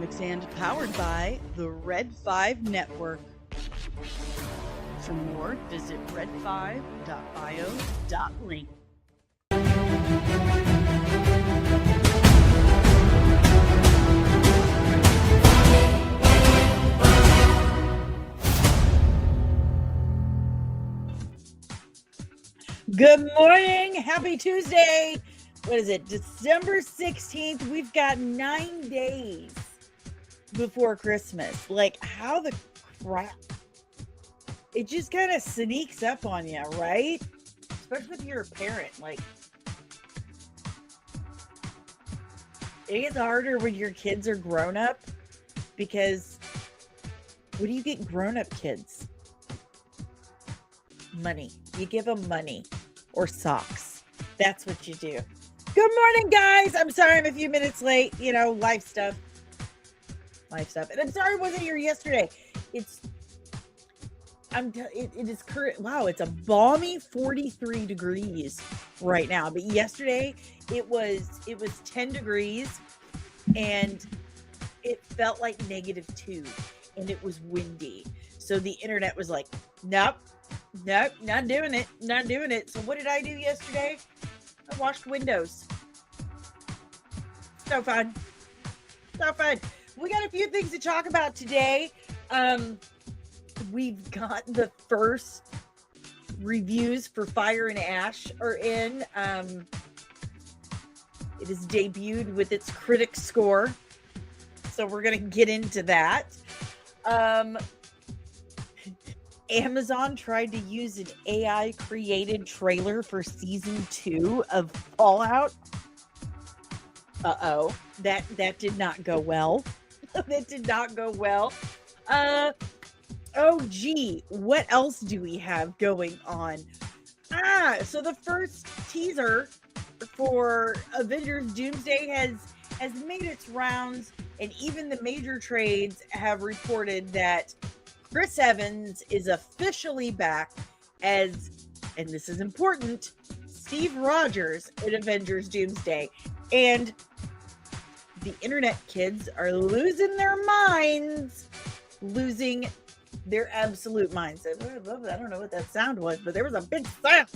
Comics and powered by the Red 5 Network. For more, visit red5.bio.link. Good morning. Happy Tuesday. What is it? December 16th. We've got 9 days before Christmas. Like, how the crap? It just kind of sneaks up on you, right? Especially if you're a parent. Like, it gets harder when your kids are grown up because what do you get grown up kids? Money. You give them money or socks. That's what you do. Good morning, guys. I'm sorry I'm a few minutes late. You know, life stuff. And I'm sorry I wasn't here yesterday. It is current. Wow, it's a balmy 43 degrees right now. But yesterday it was 10 degrees and it felt like -2 and it was windy. So the internet was like, nope, not doing it. So what did I do yesterday? I washed windows. So fun. We got a few things to talk about today. We've got the first reviews for Fire and Ash are in. It is debuted with its critic score. So we're going to get into that. Amazon tried to use an AI created trailer for season 2 of Fallout. That did not go well. Oh gee, what else do we have going on? So the first teaser for Avengers Doomsday has made its rounds, and even the major trades have reported that Chris Evans is officially back as, and this is important, Steve Rogers in Avengers Doomsday. And the internet kids are losing their minds, losing their absolute minds. I don't know what that sound was, but there was a big sound.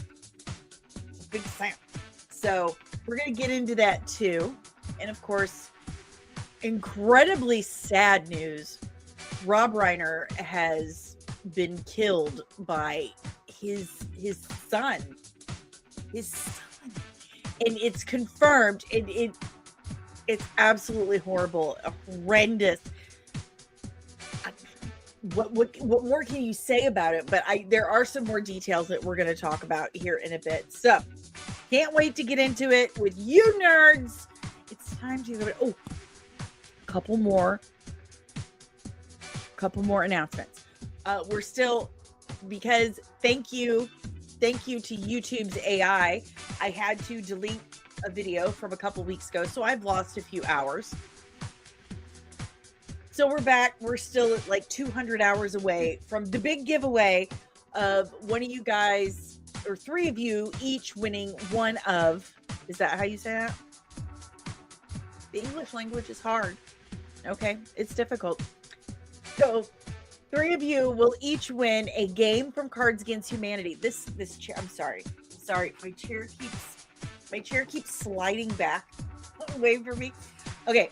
So we're going to get into that too. And of course, incredibly sad news. ROB REINER has been killed by his son. And it's confirmed. It's absolutely horrible, horrendous. What more can you say about it? But there are some more details that we're going to talk about here in a bit. So can't wait to get into it with you nerds. It's time to go. Oh, couple more announcements. We're still, because thank you to YouTube's AI. I had to delete a video from a couple weeks ago, so I've lost a few hours. So we're back. We're still at like 200 hours away from the big giveaway of one of you guys, or 3 of you each winning one of, is that how you say that? The English language is hard. Okay, it's difficult. So 3 of you will each win a game from Cards Against Humanity. This chair, I'm sorry. My chair keeps sliding back away from me. Okay.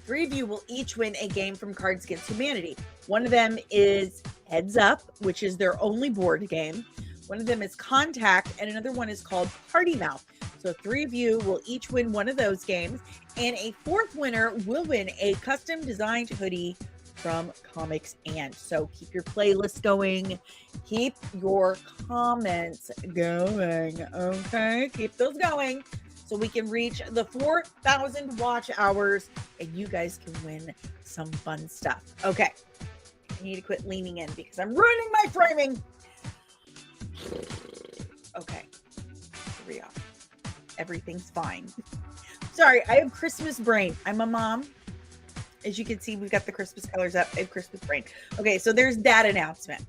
3 of you will each win a game from Cards Against Humanity. One of them is Heads Up, which is their only board game. One of them is Contact, and another one is called Party Mouth. So 3 of you will each win one of those games, and a 4th winner will win a custom designed hoodie from Comics and. So keep your playlist going. Keep your comments going. Okay, keep those going so we can reach the 4,000 watch hours and you guys can win some fun stuff. Okay, I need to quit leaning in because I'm ruining my framing. Okay, here we are. Everything's fine. Sorry, I have Christmas brain. I'm a mom. As you can see, we've got the Christmas colors up. I have Christmas brain. Okay, so there's that announcement.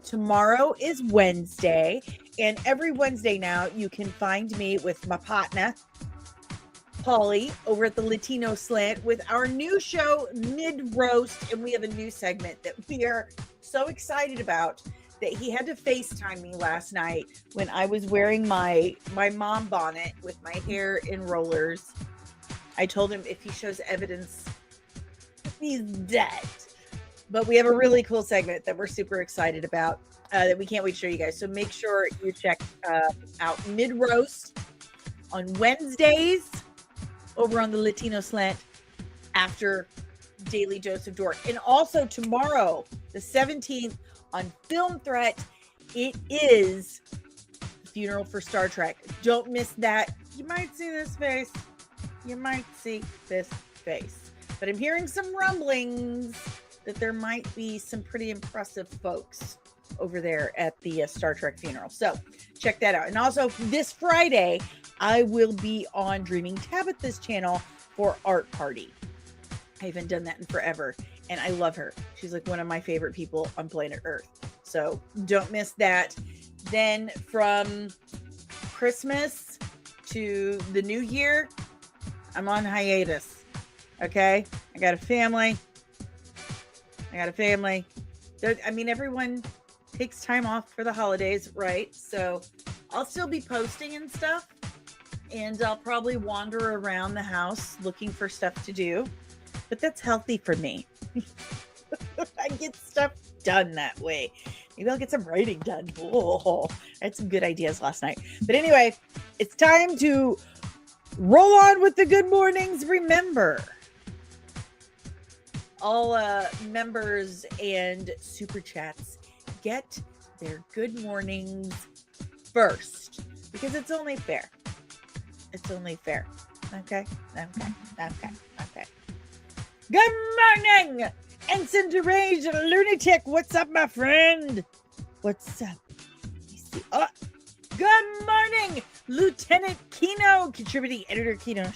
Tomorrow is Wednesday, and every Wednesday now you can find me with my partner Polly over at the Latino Slant with our new show, Mid Roast. And we have a new segment that we are so excited about that he had to FaceTime me last night when I was wearing my mom bonnet with my hair in rollers. I told him if he shows evidence, he's dead. But we have a really cool segment that we're super excited about that we can't wait to show you guys. So make sure you check out Mid Roast on Wednesdays over on the Latino Slant after Daily Dose of Dork. And also tomorrow, the 17th, on Film Threat, it is the funeral for Star Trek. Don't miss that. You might see this face. You might see this face. But I'm hearing some rumblings that there might be some pretty impressive folks over there at the Star Trek funeral. So check that out. And also this Friday, I will be on Dreaming Tabitha's channel for Art Party. I haven't done that in forever. And I love her. She's like one of my favorite people on planet Earth. So don't miss that. Then from Christmas to the new year, I'm on hiatus. Okay? I got a family. I mean, everyone takes time off for the holidays, right? So I'll still be posting and stuff. And I'll probably wander around the house looking for stuff to do. But that's healthy for me. I get stuff done that way. Maybe I'll get some writing done. Oh, I had some good ideas last night. But anyway, it's time to roll on with the good mornings. Remember, all members and super chats get their good mornings first because it's only fair. It's only fair. Okay. Good morning, Ensign Deranged Lunatic. What's up, my friend? What's up? Let me see. Oh, good morning, Lieutenant Kino, contributing editor Kino.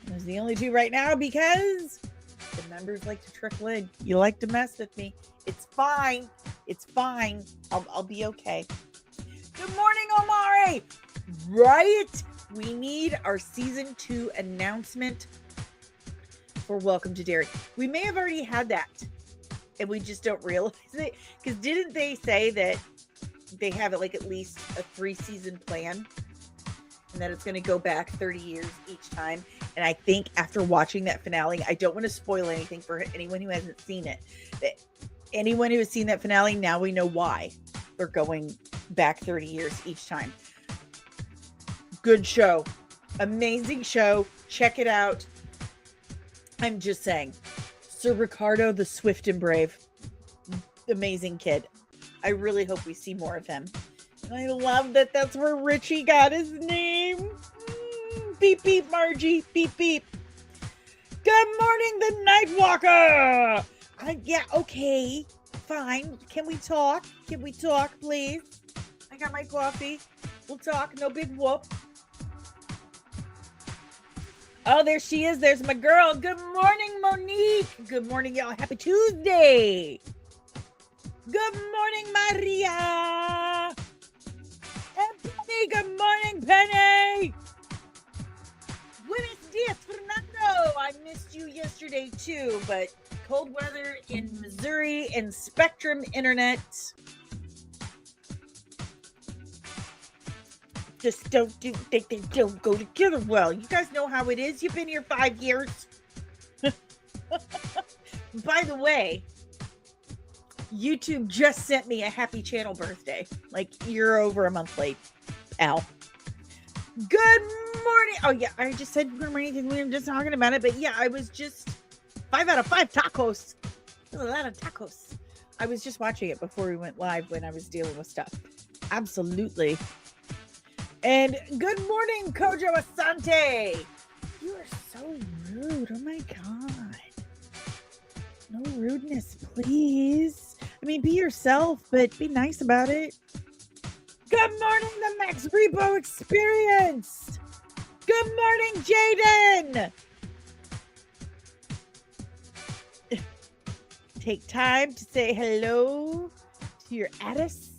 There's the only two right now because the members like to trickle in. You like to mess with me. It's fine. It's fine. I'll be okay. Good morning, Omari. Right? We need our season 2 announcement for Welcome to Derry. We may have already had that and we just don't realize it, because didn't they say that they have it like at least a 3-season plan and that it's going to go back 30 years each time? And I think after watching that finale, I don't want to spoil anything for anyone who hasn't seen it. Anyone who has seen that finale, now we know why they're going back 30 years each time. Good show. Amazing show. Check it out. I'm just saying. Sir Ricardo, the swift and brave. Amazing kid. I really hope we see more of him. And I love that that's where Richie got his name. Beep, beep, Margie. Beep, beep. Good morning, the Nightwalker. Yeah, okay. Fine. Can we talk? Can we talk, please? I got my coffee. We'll talk. No big whoop. Oh, there she is. There's my girl. Good morning, Monique. Good morning, y'all. Happy Tuesday. Good morning, Maria. And Penny. Good morning, Penny. Buenos dias, Fernando. I missed you yesterday, too, but cold weather in Missouri and Spectrum Internet just don't go together well. You guys know how it is. You've been here 5 years. By the way, YouTube just sent me a happy channel birthday. Like, you're over a month late, Al. Good morning. Oh, yeah, I just said good morning because we were just talking about it. But yeah, I was just 5 out of 5 tacos. That's a lot of tacos. I was just watching it before we went live when I was dealing with stuff. Absolutely. And good morning, Kojo Asante. You are so rude. Oh my God. No rudeness, please. I mean, be yourself, but be nice about it. Good morning, the Max Repo Experience. Good morning, Jaden. Take time to say hello to your Addis.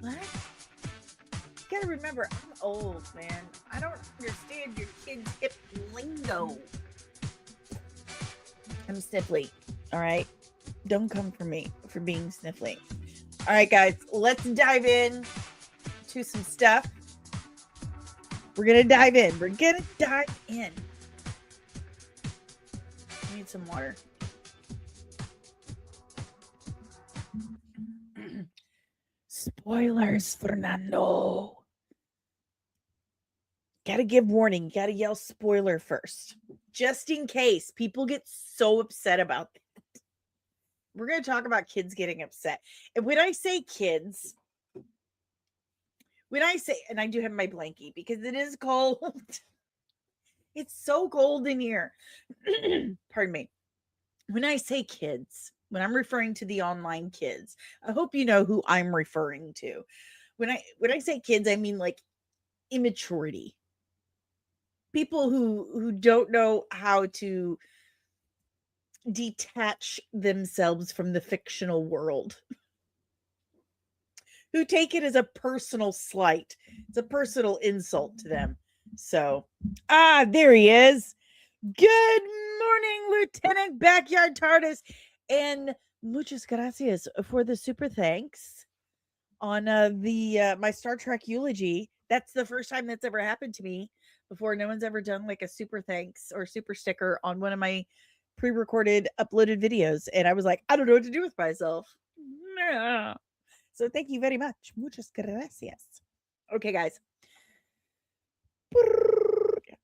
What? You gotta remember, I'm old, man. I don't understand your kids' hip lingo. I'm sniffly. All right. Don't come for me for being sniffly. All right, guys, let's dive in to some stuff. We're going to dive in. I need some water. Spoilers, Fernando. Gotta give warning. Gotta yell spoiler first. Just in case people get so upset about it. We're going to talk about kids getting upset. And when I say kids, and I do have my blankie because it is cold. It's so cold in here. Pardon me. When I say kids, when I'm referring to the online kids, I hope you know who I'm referring to. When I say kids, I mean like immaturity. People who don't know how to detach themselves from the fictional world. Who take it as a personal slight. It's a personal insult to them. So, there he is. Good morning, Lieutenant Backyard TARDIS. And muchas gracias for the super thanks on my Star Trek eulogy. That's the first time that's ever happened to me before. No one's ever done like a super thanks or super sticker on one of my pre-recorded uploaded videos. And I was like, I don't know what to do with myself. So thank you very much. Muchas gracias. Okay, guys.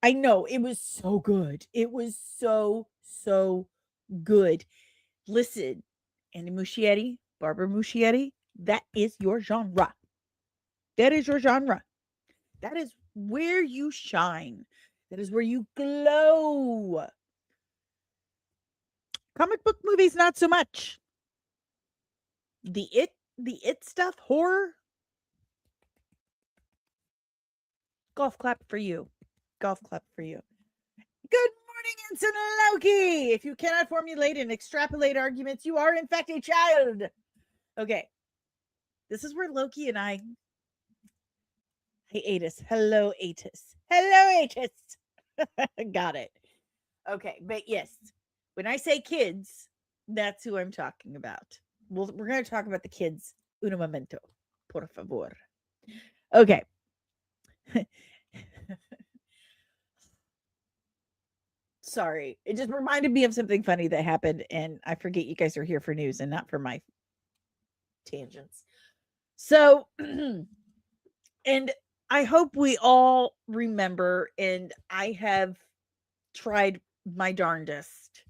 I know it was so good. It was so good. Listen, Andy Muschietti, Barbara Muschietti, that is your genre. That is your genre. That is where you shine. That is where you glow. Comic book movies, not so much. The it stuff, horror. Golf clap for you. Golf clap for you. Good morning, Ensign Loki. If you cannot formulate and extrapolate arguments, you are in fact a child. Okay. This is where Loki and I. Hey, Atis. Hello, Atis. Hello, Atis. Got it. Okay, but yes, when I say kids, that's who I'm talking about. Well, we're going to talk about the kids. Un momento, por favor. Okay. Sorry. It just reminded me of something funny that happened, and I forget you guys are here for news and not for my tangents. So, and I hope we all remember, and I have tried my darndest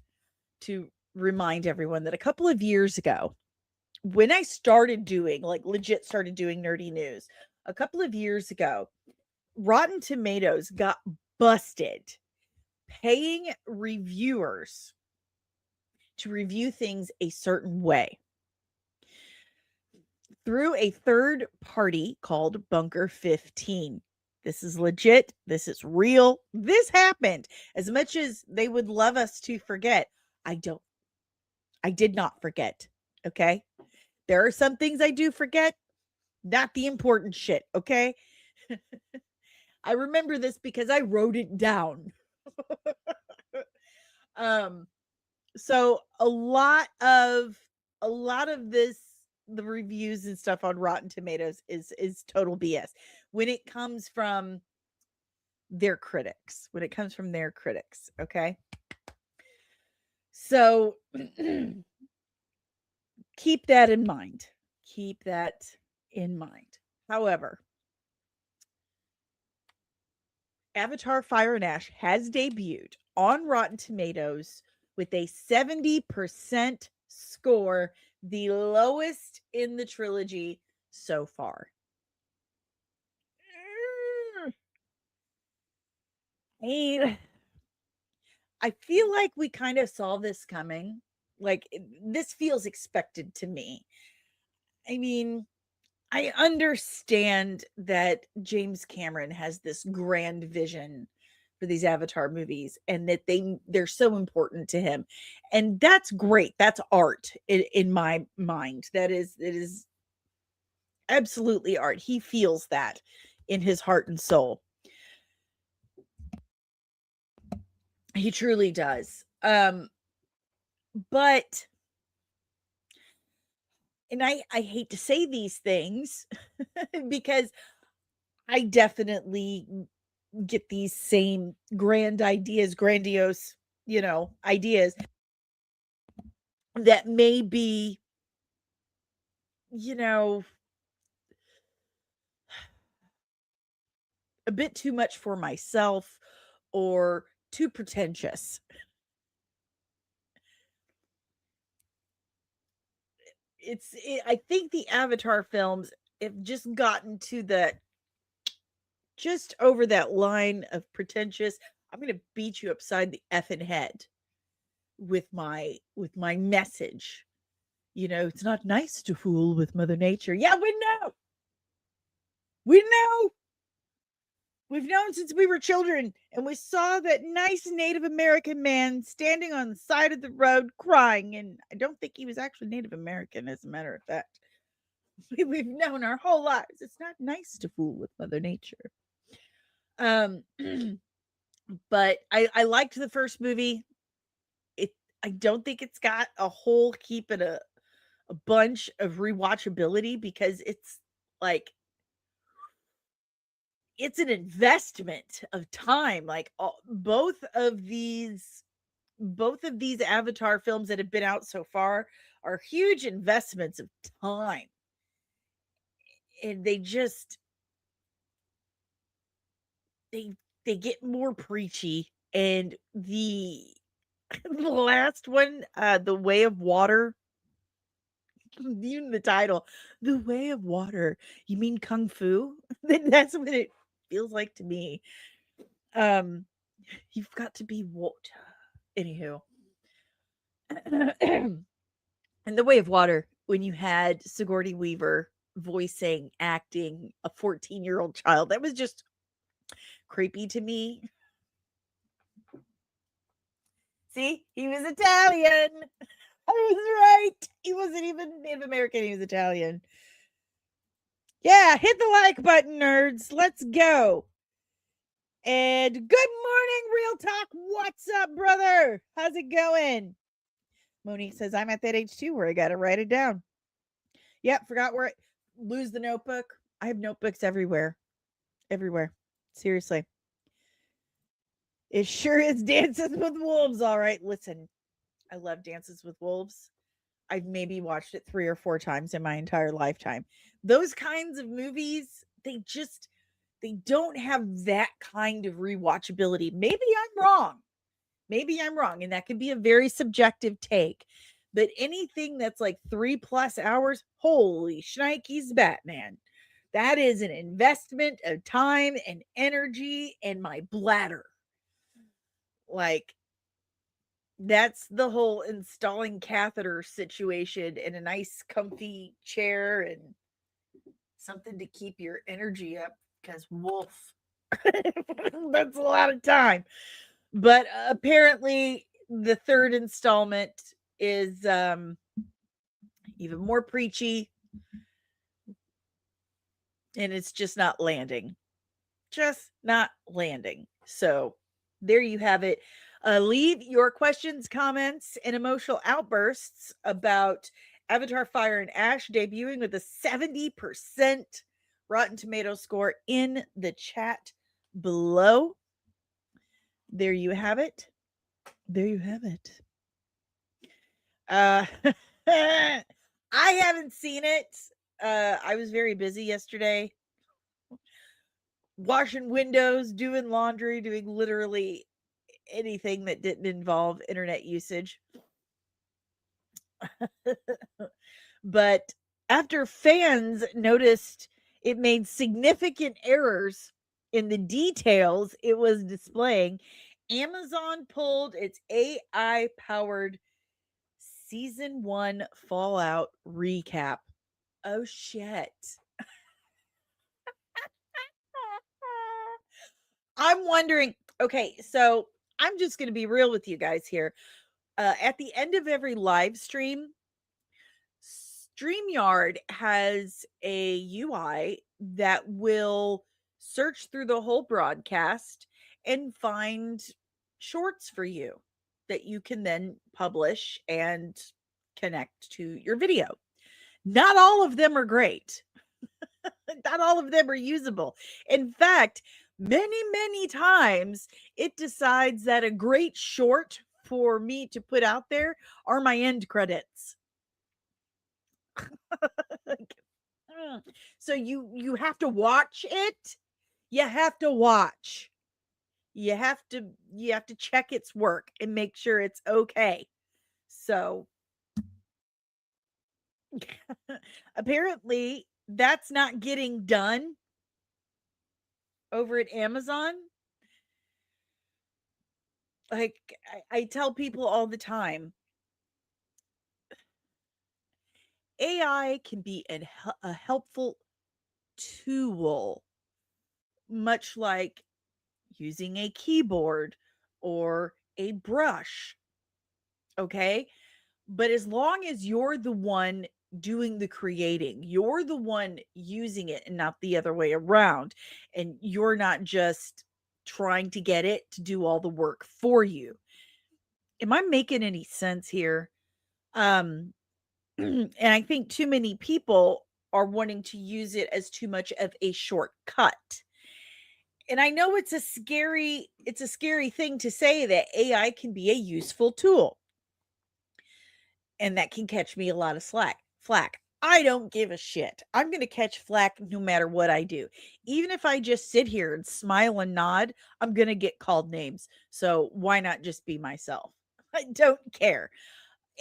to remind everyone that a couple of years ago, when I started doing, like legit started doing nerdy news, a couple of years ago, Rotten Tomatoes got busted paying reviewers to review things a certain way through a third party called Bunker 15. This is legit. This is real. This happened. As much as they would love us to forget, I did not forget. Okay. There are some things I do forget, not the important shit. Okay. I remember this because I wrote it down. So a lot of this, the reviews and stuff on Rotten Tomatoes is total BS when it comes from their critics. Okay. So keep that in mind. However, Avatar Fire and Ash has debuted on Rotten Tomatoes with a 70% score, the lowest in the trilogy so far. I feel like we kind of saw this coming. Like, this feels expected to me. I mean, I understand that James Cameron has this grand vision for these Avatar movies and that they're so important to him. And that's great. That's art in my mind. It is absolutely art. He feels that in his heart and soul. He truly does. But and I hate to say these things because I definitely get these same grandiose, ideas that may be, you know, a bit too much for myself or too pretentious. I think the Avatar films have just gotten to just over that line of pretentious. I'm going to beat you upside the effing head with my message. It's not nice to fool with Mother Nature. Yeah, we know. We know. We've known since we were children, and we saw that nice Native American man standing on the side of the road crying. And I don't think he was actually Native American, as a matter of fact. We've known our whole lives. It's not nice to fool with Mother Nature. Um, but I liked the first movie. I don't think it's got a whole heap and a bunch of rewatchability because it's like it's an investment of time. Like both of these Avatar films that have been out so far are huge investments of time. And they get more preachy. And the the last one, The Way of Water, even the title, The Way of Water. You mean kung fu? That's what it feels like to me. Um, you've got to be water. Anywho. And The Way of Water, when you had Sigourney Weaver acting a 14-year-old child, that was just creepy to me. See, he was Italian. I was right. He wasn't even Native American. He was Italian. Yeah, hit the like button, nerds. Let's go. And good morning, Real Talk. What's up, brother? How's it going? Monique says, I'm at that age too where I got to write it down. Yep, forgot where I lose the notebook. I have notebooks everywhere. Everywhere. Seriously. It sure is Dances with Wolves. All right, listen. I love Dances with Wolves. I've maybe watched it 3 or 4 times in my entire lifetime. Those kinds of movies, they don't have that kind of rewatchability. Maybe I'm wrong, and that could be a very subjective take. But anything that's like 3+ hours, holy shnikes, Batman. That is an investment of time and energy and my bladder. Like, that's the whole installing catheter situation in a nice comfy chair and something to keep your energy up because wolf. That's a lot of time. But apparently the third installment is even more preachy and it's just not landing. So there you have it. Leave your questions, comments, and emotional outbursts about Avatar Fire and Ash debuting with a 70% Rotten Tomato score in the chat below. There you have it. I haven't seen it. I was very busy yesterday. Washing windows, doing laundry, doing literally anything that didn't involve internet usage. But after fans noticed it made significant errors in the details it was displaying, Amazon pulled its AI powered season 1 Fallout recap. Oh shit. I'm wondering, okay, so I'm just going to be real with you guys here. At the end of every live stream, StreamYard has a UI that will search through the whole broadcast and find shorts for you that you can then publish and connect to your video. Not all of them are great. Not all of them are usable. In fact, many times it decides that a great short for me to put out there are my end credits. So you have to watch it. You have to watch. You have to check its work and make sure it's okay. So apparently that's not getting done over at Amazon. Like I tell people all the time, AI can be a helpful tool, much like using a keyboard or a brush. Okay. But as long as you're the one doing the creating, you're the one using it and not the other way around, and you're not just trying to get it to do all the work for you. Am I making any sense here? And I think too many people are wanting to use it as too much of a shortcut. And I know it's a scary thing to say that AI can be a useful tool. And that can catch me a lot of flack. I don't give a shit. I'm going to catch flack no matter what I do. Even if I just sit here and smile and nod, I'm going to get called names. So why not just be myself? I don't care.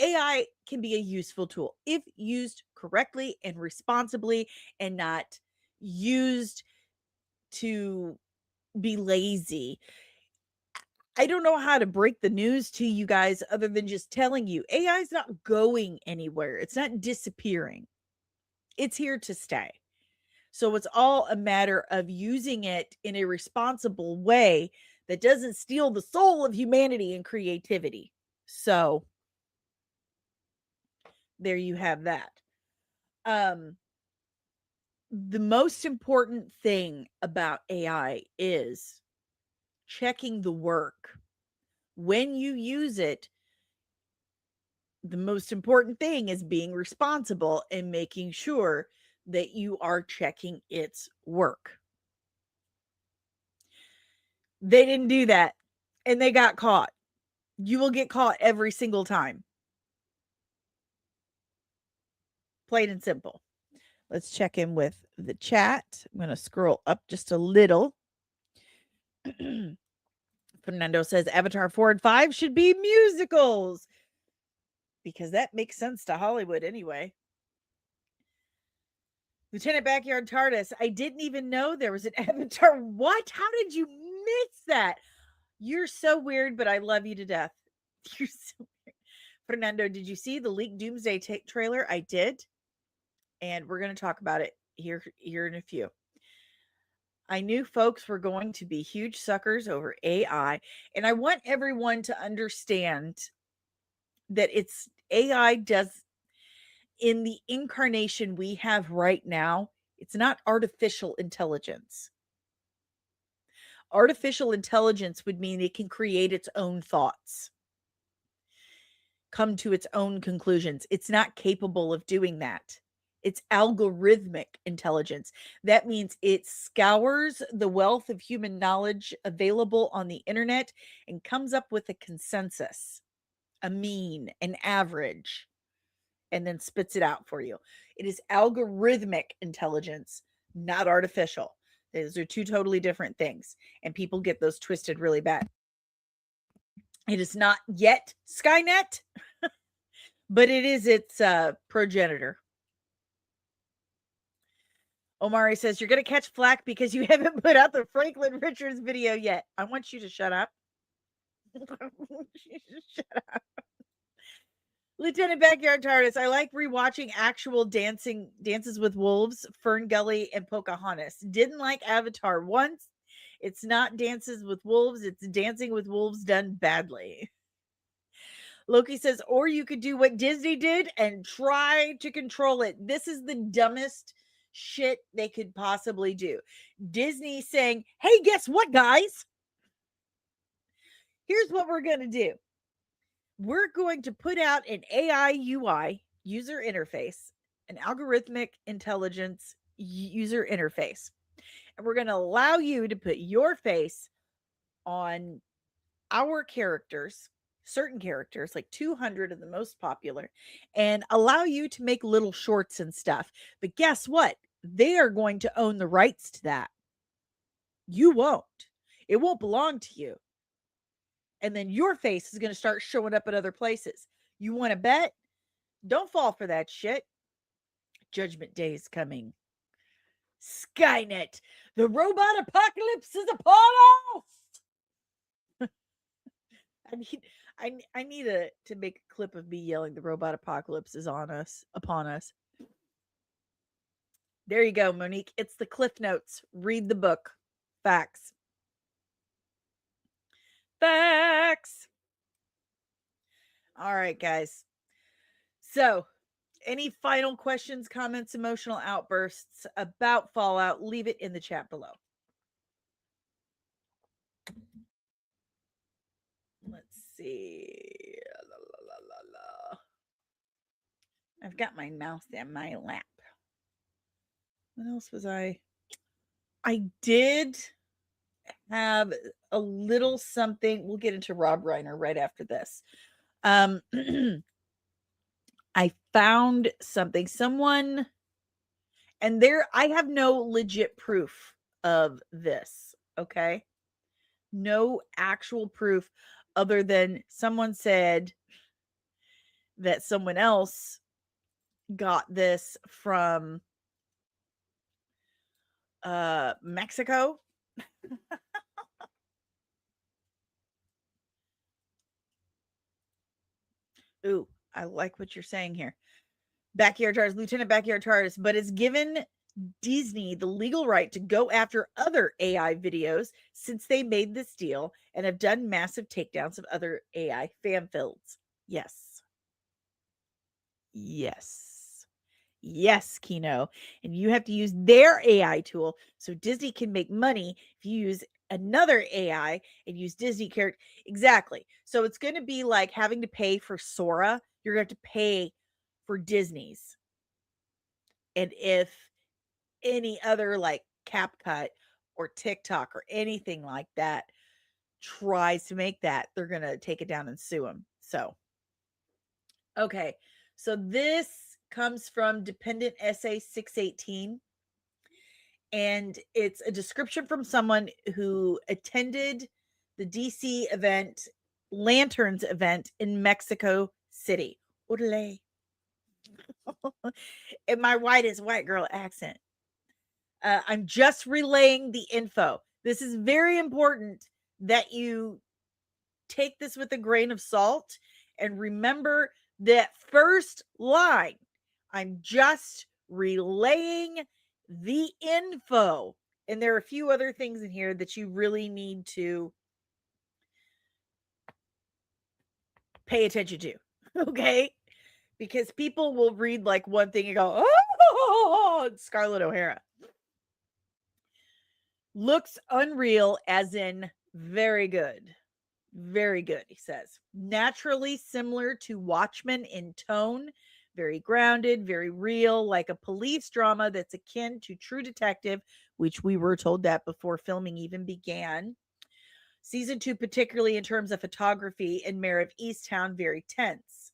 AI can be a useful tool if used correctly and responsibly and not used to be lazy. I don't know how to break the news to you guys other than just telling you AI is not going anywhere. It's not disappearing. It's here to stay. So it's all a matter of using it in a responsible way that doesn't steal the soul of humanity and creativity. So there you have that. The most important thing about AI is checking the work. When you use it, the most important thing is being responsible and making sure that you are checking its work. They didn't do that and they got caught. You will get caught every single time. Plain and simple. Let's check in with the chat. I'm going to scroll up just a little. Fernando says Avatar 4 and 5 should be musicals because that makes sense to Hollywood anyway. Lieutenant Backyard TARDIS, I didn't even know there was an Avatar. What? How did you miss that? You're so weird, but I love you to death. You're so weird. Fernando, did you see the leaked Doomsday trailer? I did. And we're going to talk about it here in a few. I knew folks were going to be huge suckers over AI, and I want everyone to understand that it's AI does in the incarnation we have right now. It's not artificial intelligence. Artificial intelligence would mean it can create its own thoughts, come to its own conclusions. It's not capable of doing that. It's algorithmic intelligence. That means it scours the wealth of human knowledge available on the internet and comes up with a consensus, a mean, an average, and then spits it out for you. It is algorithmic intelligence, not artificial. Those are two totally different things, and people get those twisted really bad. It is not yet Skynet, but it is its progenitor. Omari says, you're going to catch flack because you haven't put out the Franklin Richards video yet. I want you to shut up. Shut up. Lieutenant Backyard TARDIS, I like rewatching actual Dances with Wolves, Fern Gully, and Pocahontas. Didn't like Avatar once. It's not Dances with Wolves. It's Dancing with Wolves done badly. Loki says, or you could do what Disney did and try to control it. This is the dumbest shit they could possibly do. Disney saying, hey, guess what, guys? Here's what we're going to do. We're going to put out an AI UI, user interface, an algorithmic intelligence user interface. And we're going to allow you to put your face on our characters, certain characters, like 200 of the most popular, and allow you to make little shorts and stuff. But guess what? They are going to own the rights to that. You won't. It won't belong to you. And then your face is going to start showing up at other places. You want to bet? Don't fall for that shit. Judgment Day is coming. Skynet, the robot apocalypse is upon us. I need to make a clip of me yelling, the robot apocalypse is upon us. There you go, Monique. It's the Cliff Notes. Read the book. Facts. Facts. All right, guys. So, any final questions, comments, emotional outbursts about Fallout, leave it in the chat below. Let's see. I've got my mouse in my lap. What else was I did have a little something. We'll get into ROB REINER right after this. I found something. Someone, and I have no legit proof of this, okay? No actual proof other than someone said that someone else got this from Mexico. Ooh, I like what you're saying here. Backyard TARDIS, Lieutenant Backyard TARDIS, but it's given Disney the legal right to go after other AI videos since they made this deal and have done massive takedowns of other AI fan fields. Yes. Yes. Yes, Kino. And you have to use their AI tool so Disney can make money if you use another AI and use Disney character. Exactly. So it's going to be like having to pay for Sora. You're going to have to pay for Disney's. And if any other like CapCut or TikTok or anything like that tries to make that, they're going to take it down and sue them. So, okay. So this comes from Dependent Essay 618. And it's a description from someone who attended the DC event, Lanterns event in Mexico City. Orale. In my whitest white girl accent. I'm just relaying the info. This is very important that you take this with a grain of salt and remember that first line. I'm just relaying the info. And there are a few other things in here that you really need to pay attention to. Okay? Because people will read like one thing and go, oh, Scarlett O'Hara. Looks unreal, as in very good. Very good, he says. Naturally similar to Watchmen in tone. Very grounded, very real, like a police drama that's akin to True Detective, which we were told that before filming even began. Season 2, particularly in terms of photography, and Mayor of Easttown, very tense.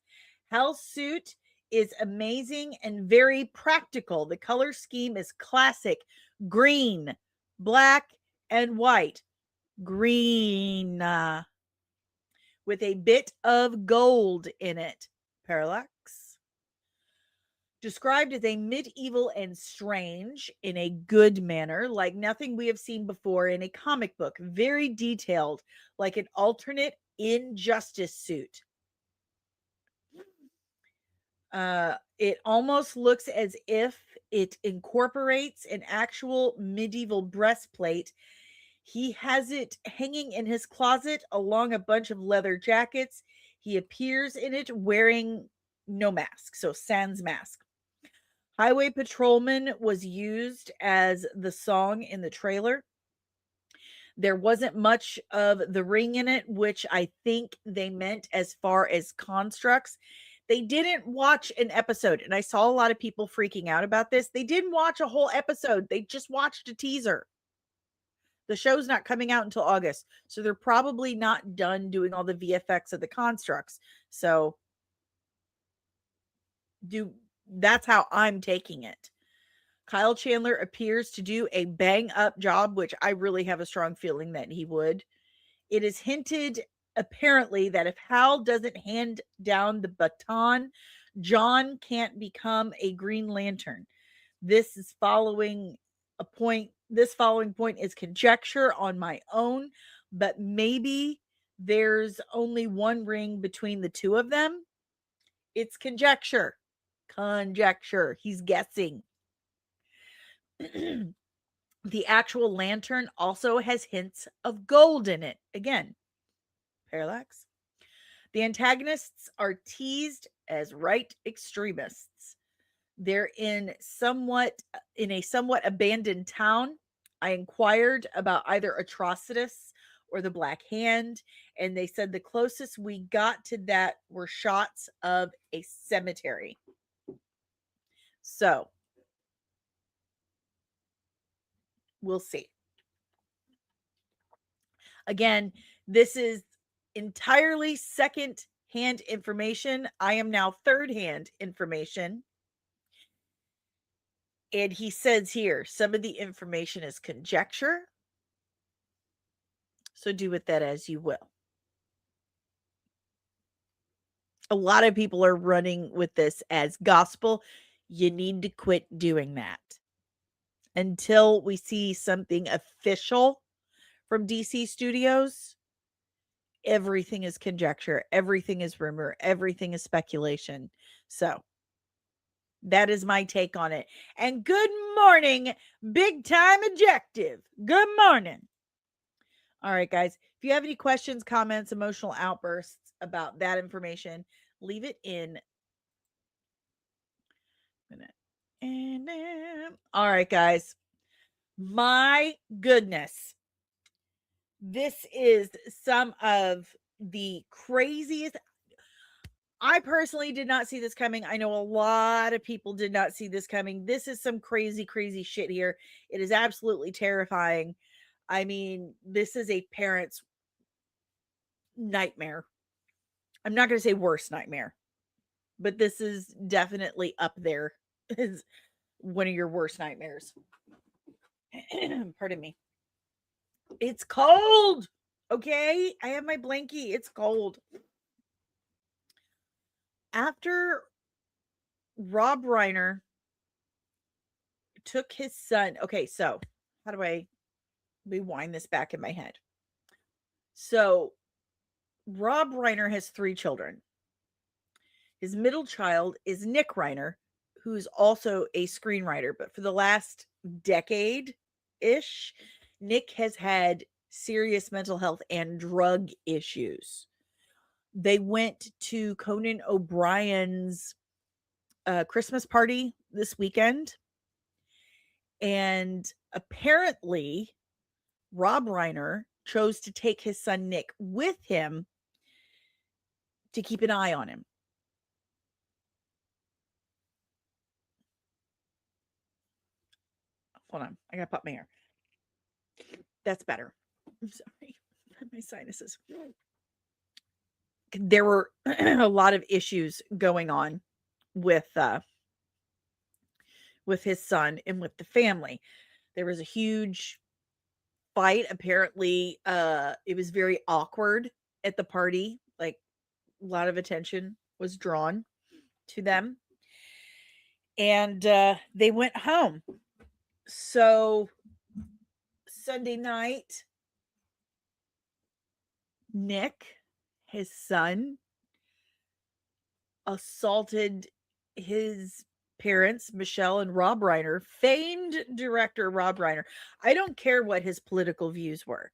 Hal's suit is amazing and very practical. The color scheme is classic green, black, and white. Green with a bit of gold in it. Parallax. Described as a medieval and strange in a good manner, like nothing we have seen before in a comic book. Very detailed, like an alternate Injustice suit. It almost looks as if it incorporates an actual medieval breastplate. He has it hanging in his closet along a bunch of leather jackets. He appears in it wearing no mask, so sans mask. Highway Patrolman was used as the song in the trailer. There wasn't much of the ring in it, which I think they meant as far as constructs. They didn't watch an episode, and I saw a lot of people freaking out about this. They didn't watch a whole episode, they just watched a teaser. The show's not coming out until August, so they're probably not done doing all the VFX of the constructs. So that's how I'm taking it. Kyle Chandler appears to do a bang up job, which I really have a strong feeling that he would. It is hinted, apparently, that if Hal doesn't hand down the baton, John can't become a Green Lantern. This following point is conjecture on my own, but maybe there's only one ring between the two of them. It's conjecture. He's guessing. The actual lantern also has hints of gold in it. Again, parallax. The antagonists are teased as right extremists. They're in a somewhat abandoned town. I inquired about either Atrocitus or the Black Hand, and they said the closest we got to that were shots of a cemetery. So, we'll see. Again, this is entirely second-hand information. I am now third-hand information. And he says here, some of the information is conjecture. So do with that as you will. A lot of people are running with this as gospel. You need to quit doing that. Until we see something official from DC Studios, everything is conjecture, everything is rumor, everything is speculation. So that is my take on it. And good morning, big time objective. Good morning. All right, guys. If you have any questions, comments, emotional outbursts about that information, leave it in. All right, guys. My goodness. This is some of the craziest. I personally did not see this coming. I know a lot of people did not see this coming. This is some crazy, crazy shit here. It is absolutely terrifying. I mean, this is a parent's nightmare. I'm not going to say worst nightmare, but this is definitely up there as one of your worst nightmares. Pardon me. It's cold. Okay. I have my blankie. It's cold. After Rob Reiner took his son. Okay. So how do I rewind this back in my head? So Rob Reiner has 3 children. His middle child is Nick Reiner, who's also a screenwriter. But for the last decade-ish, Nick has had serious mental health and drug issues. They went to Conan O'Brien's Christmas party this weekend. And apparently, Rob Reiner chose to take his son Nick with him to keep an eye on him. Hold on. I gotta pop my hair. That's better. I'm sorry. My sinuses. There were a lot of issues going on with his son and with the family. There was a huge fight. Apparently, it was very awkward at the party. Like, a lot of attention was drawn to them. And they went home. So Sunday night, Nick, his son, assaulted his parents, Michelle and Rob Reiner, famed director Rob Reiner. I don't care what his political views were.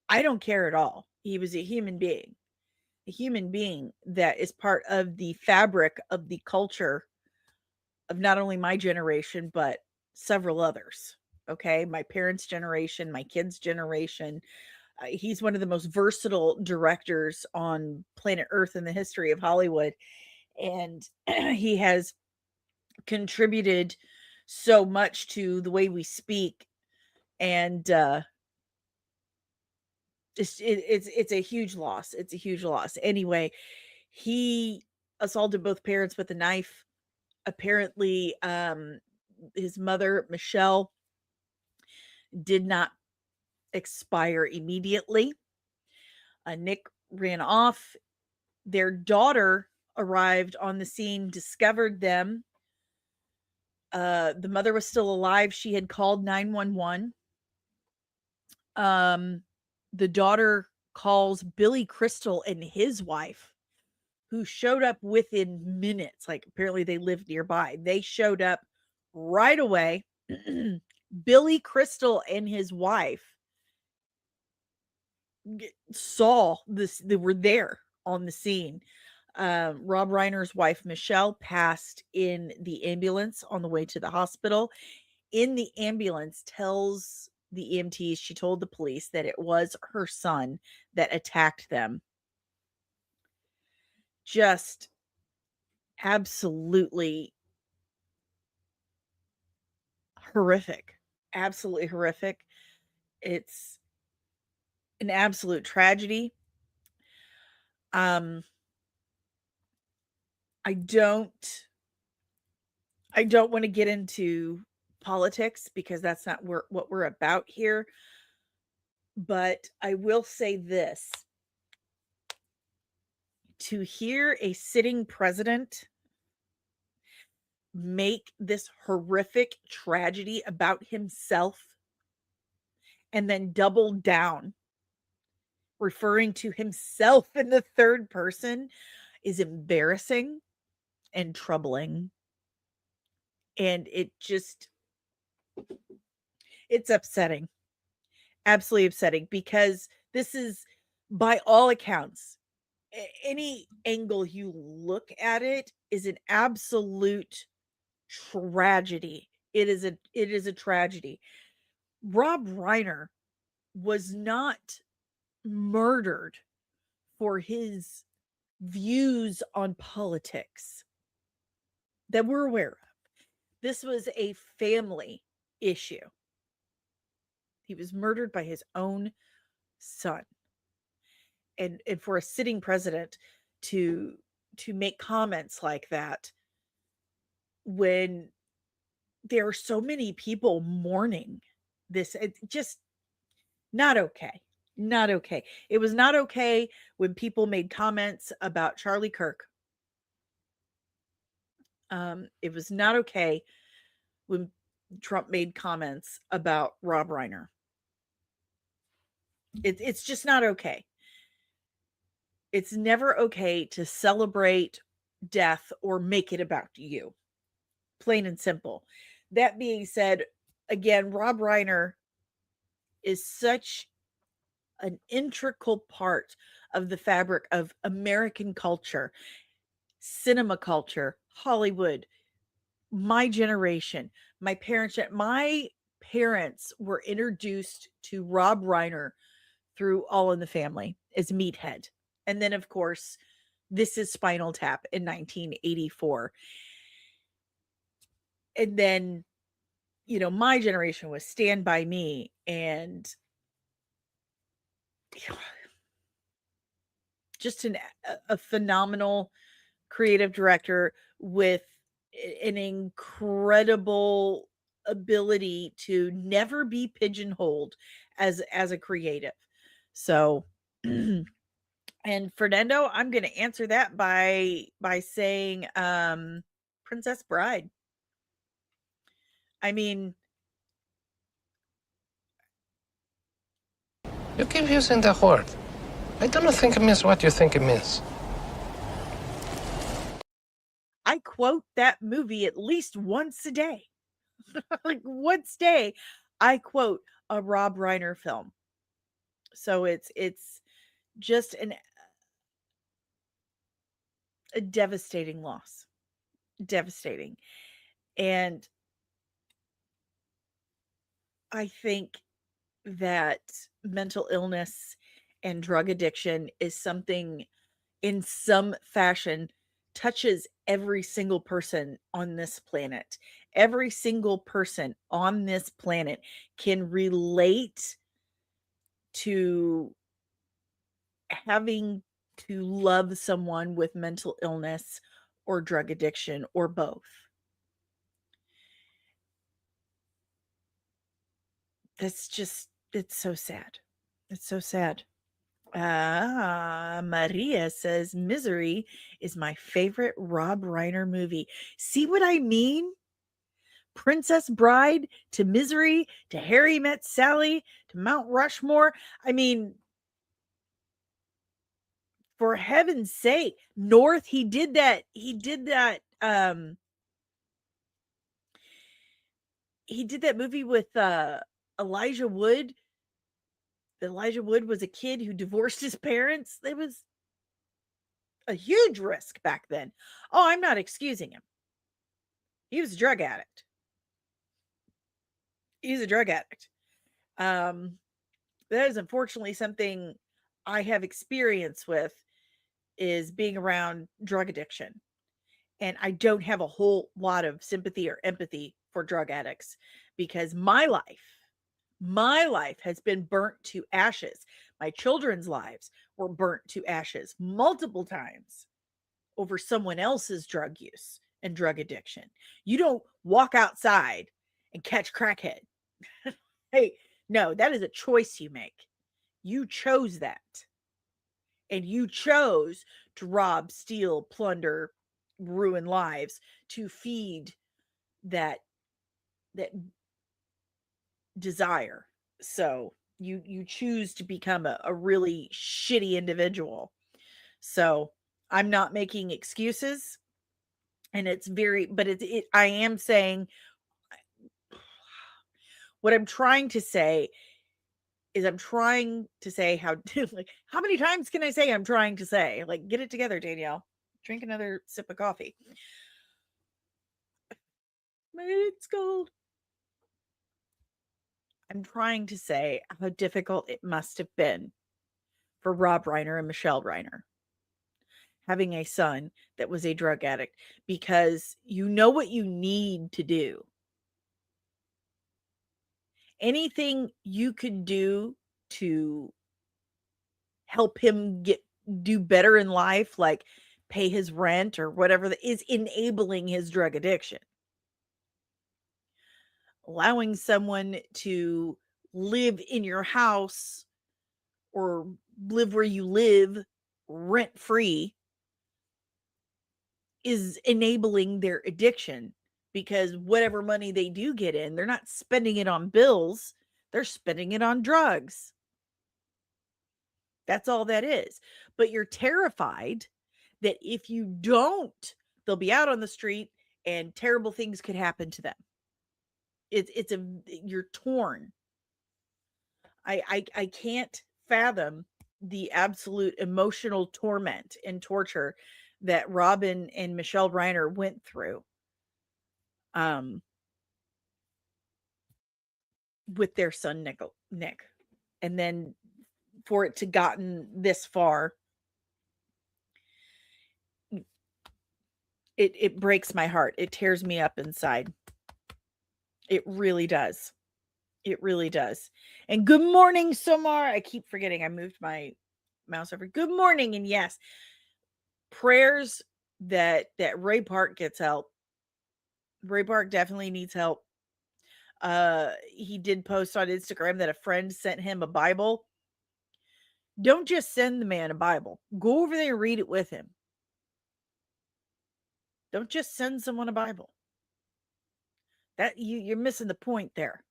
I don't care at all. He was a human being that is part of the fabric of the culture of not only my generation, but several others. Okay. My parents' generation, my kids' generation. He's one of the most versatile directors on planet Earth in the history of Hollywood. And he has contributed so much to the way we speak. And it's a huge loss. It's a huge loss. Anyway, he assaulted both parents with a knife. Apparently, his mother, Michelle, did not expire immediately. Nick ran off. Their daughter arrived on the scene, discovered them. The mother was still alive. She had called 911. The daughter calls Billy Crystal and his wife, who showed up within minutes. Like, apparently they lived nearby. They showed up right away. Billy Crystal and his wife saw this. They were there on the scene. Rob Reiner's wife, Michelle, passed in the ambulance on the way to the hospital. In the ambulance, tells the EMTs, she told the police that it was her son that attacked them. Just absolutely horrific. Absolutely horrific. It's an absolute tragedy. I don't want to get into politics because that's not what we're about here. But I will say this. To hear a sitting president make this horrific tragedy about himself and then double down, referring to himself in the third person, is embarrassing and troubling. And it's upsetting. Absolutely upsetting, because this is, by all accounts, any angle you look at it, is an absolute tragedy. It is a tragedy. Rob Reiner was not murdered for his views on politics that we're aware of. This was a family issue. He was murdered by his own son. And for a sitting president to make comments like that when there are so many people mourning this, it's just not okay. Not okay. It was not okay when people made comments about Charlie Kirk. It was not okay when Trump made comments about Rob Reiner. It's just not okay. It's never okay to celebrate death or make it about you. Plain and simple. That being said, again, Rob Reiner is such an integral part of the fabric of American culture, cinema culture, Hollywood, my generation, my parents were introduced to Rob Reiner through All in the Family as Meathead. And then, of course, This is Spinal Tap in 1984. And then, my generation was Stand By Me, and just a phenomenal creative director with an incredible ability to never be pigeonholed as a creative. So and Fernando, I'm going to answer that by saying Princess Bride. I mean, you keep using the word. I don't think it means what you think it means. I quote that movie at least once a day. Like, once a day, I quote a Rob Reiner film. So it's just a devastating loss. Devastating. And I think that mental illness and drug addiction is something in some fashion touches every single person on this planet. Every single person on this planet can relate to having to love someone with mental illness or drug addiction or both. It's so sad. It's so sad. Maria says Misery is my favorite Rob Reiner movie. See what I mean? Princess Bride to Misery to Harry Met Sally to Mount Rushmore. I mean, for heaven's sake, North, he did that. He did that movie with Elijah Wood. Elijah Wood was a kid who divorced his parents. It was a huge risk back then. Oh, I'm not excusing him. He was a drug addict. He's a drug addict. That is unfortunately something I have experience with, is being around drug addiction. And I don't have a whole lot of sympathy or empathy for drug addicts, because my life has been burnt to ashes. My children's lives were burnt to ashes multiple times over someone else's drug use and drug addiction. You don't walk outside and catch crackhead. Hey, no, that is a choice you make. You chose that. And you chose to rob, steal, plunder, ruin lives to feed that desire. So you choose to become a really shitty individual. So I'm not making excuses, and it's very, but I am saying, what I'm trying to say is, I'm trying to say how like, how many times can I say I'm trying to say? Like, get it together, Danielle. Drink another sip of coffee. It's cold. I'm trying to say how difficult it must have been for Rob Reiner and Michelle Reiner having a son that was a drug addict, because you know what you need to do. Anything you could do to help him do better in life, like pay his rent or whatever, that is enabling his drug addiction. Allowing someone to live in your house or live where you live rent free is enabling their addiction, because whatever money they do get in, they're not spending it on bills, they're spending it on drugs. That's all that is. But you're terrified that if you don't, they'll be out on the street and terrible things could happen to them. You're torn. I can't fathom the absolute emotional torment and torture that Robin and Michelle Reiner went through with their son Nick. And then for it to gotten this far, it breaks my heart. It tears me up inside. It really does. It really does. And good morning, Somar. I keep forgetting I moved my mouse over. Good morning. And yes, prayers that Ray Park gets help. Ray Park definitely needs help. He did post on Instagram that a friend sent him a Bible. Don't just send the man a Bible. Go over there and read it with him. Don't just send someone a Bible. That you're missing the point there.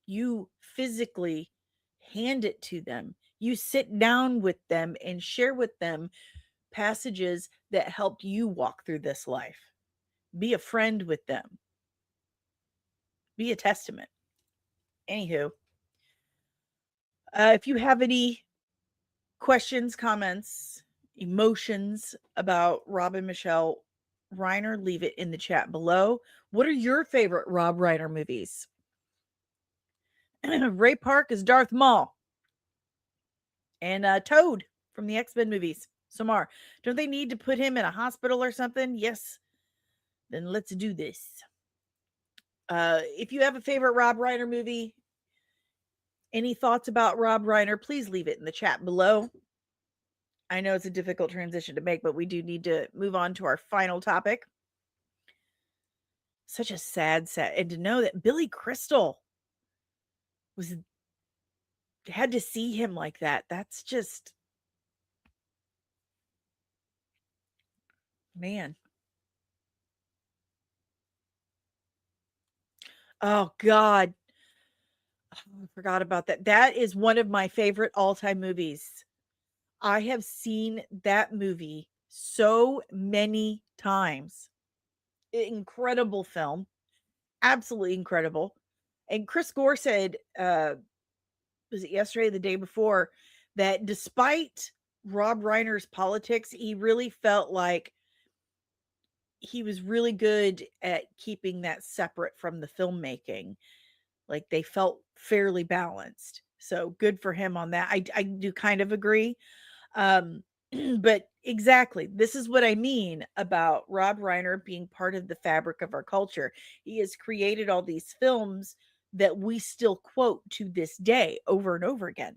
You physically hand it to them. You sit down with them and share with them passages that helped you walk through this life. Be a friend with them. Be a testament. Anywho, if you have any questions, comments, emotions about Rob and Michelle, Reiner, leave it in the chat below. What are your favorite Rob Reiner movies? Ray Park is Darth Maul. And Toad from the X-Men movies. Samar, don't they need to put him in a hospital or something? Yes. Then let's do this. If you have a favorite Rob Reiner movie, any thoughts about Rob Reiner, please leave it in the chat below. I know it's a difficult transition to make, but we do need to move on to our final topic. Such a sad, and to know that Billy Crystal had to see him like that. That's just, man. Oh God. Oh, I forgot about that. That is one of my favorite all-time movies. I have seen that movie so many times. Incredible film. Absolutely incredible. And Chris Gore said, was it yesterday, the day before, that despite Rob Reiner's politics, he really felt like he was really good at keeping that separate from the filmmaking. Like they felt fairly balanced. So good for him on that. I do kind of agree. But exactly, this is what I mean about Rob Reiner being part of the fabric of our culture. He has created all these films that we still quote to this day over and over again.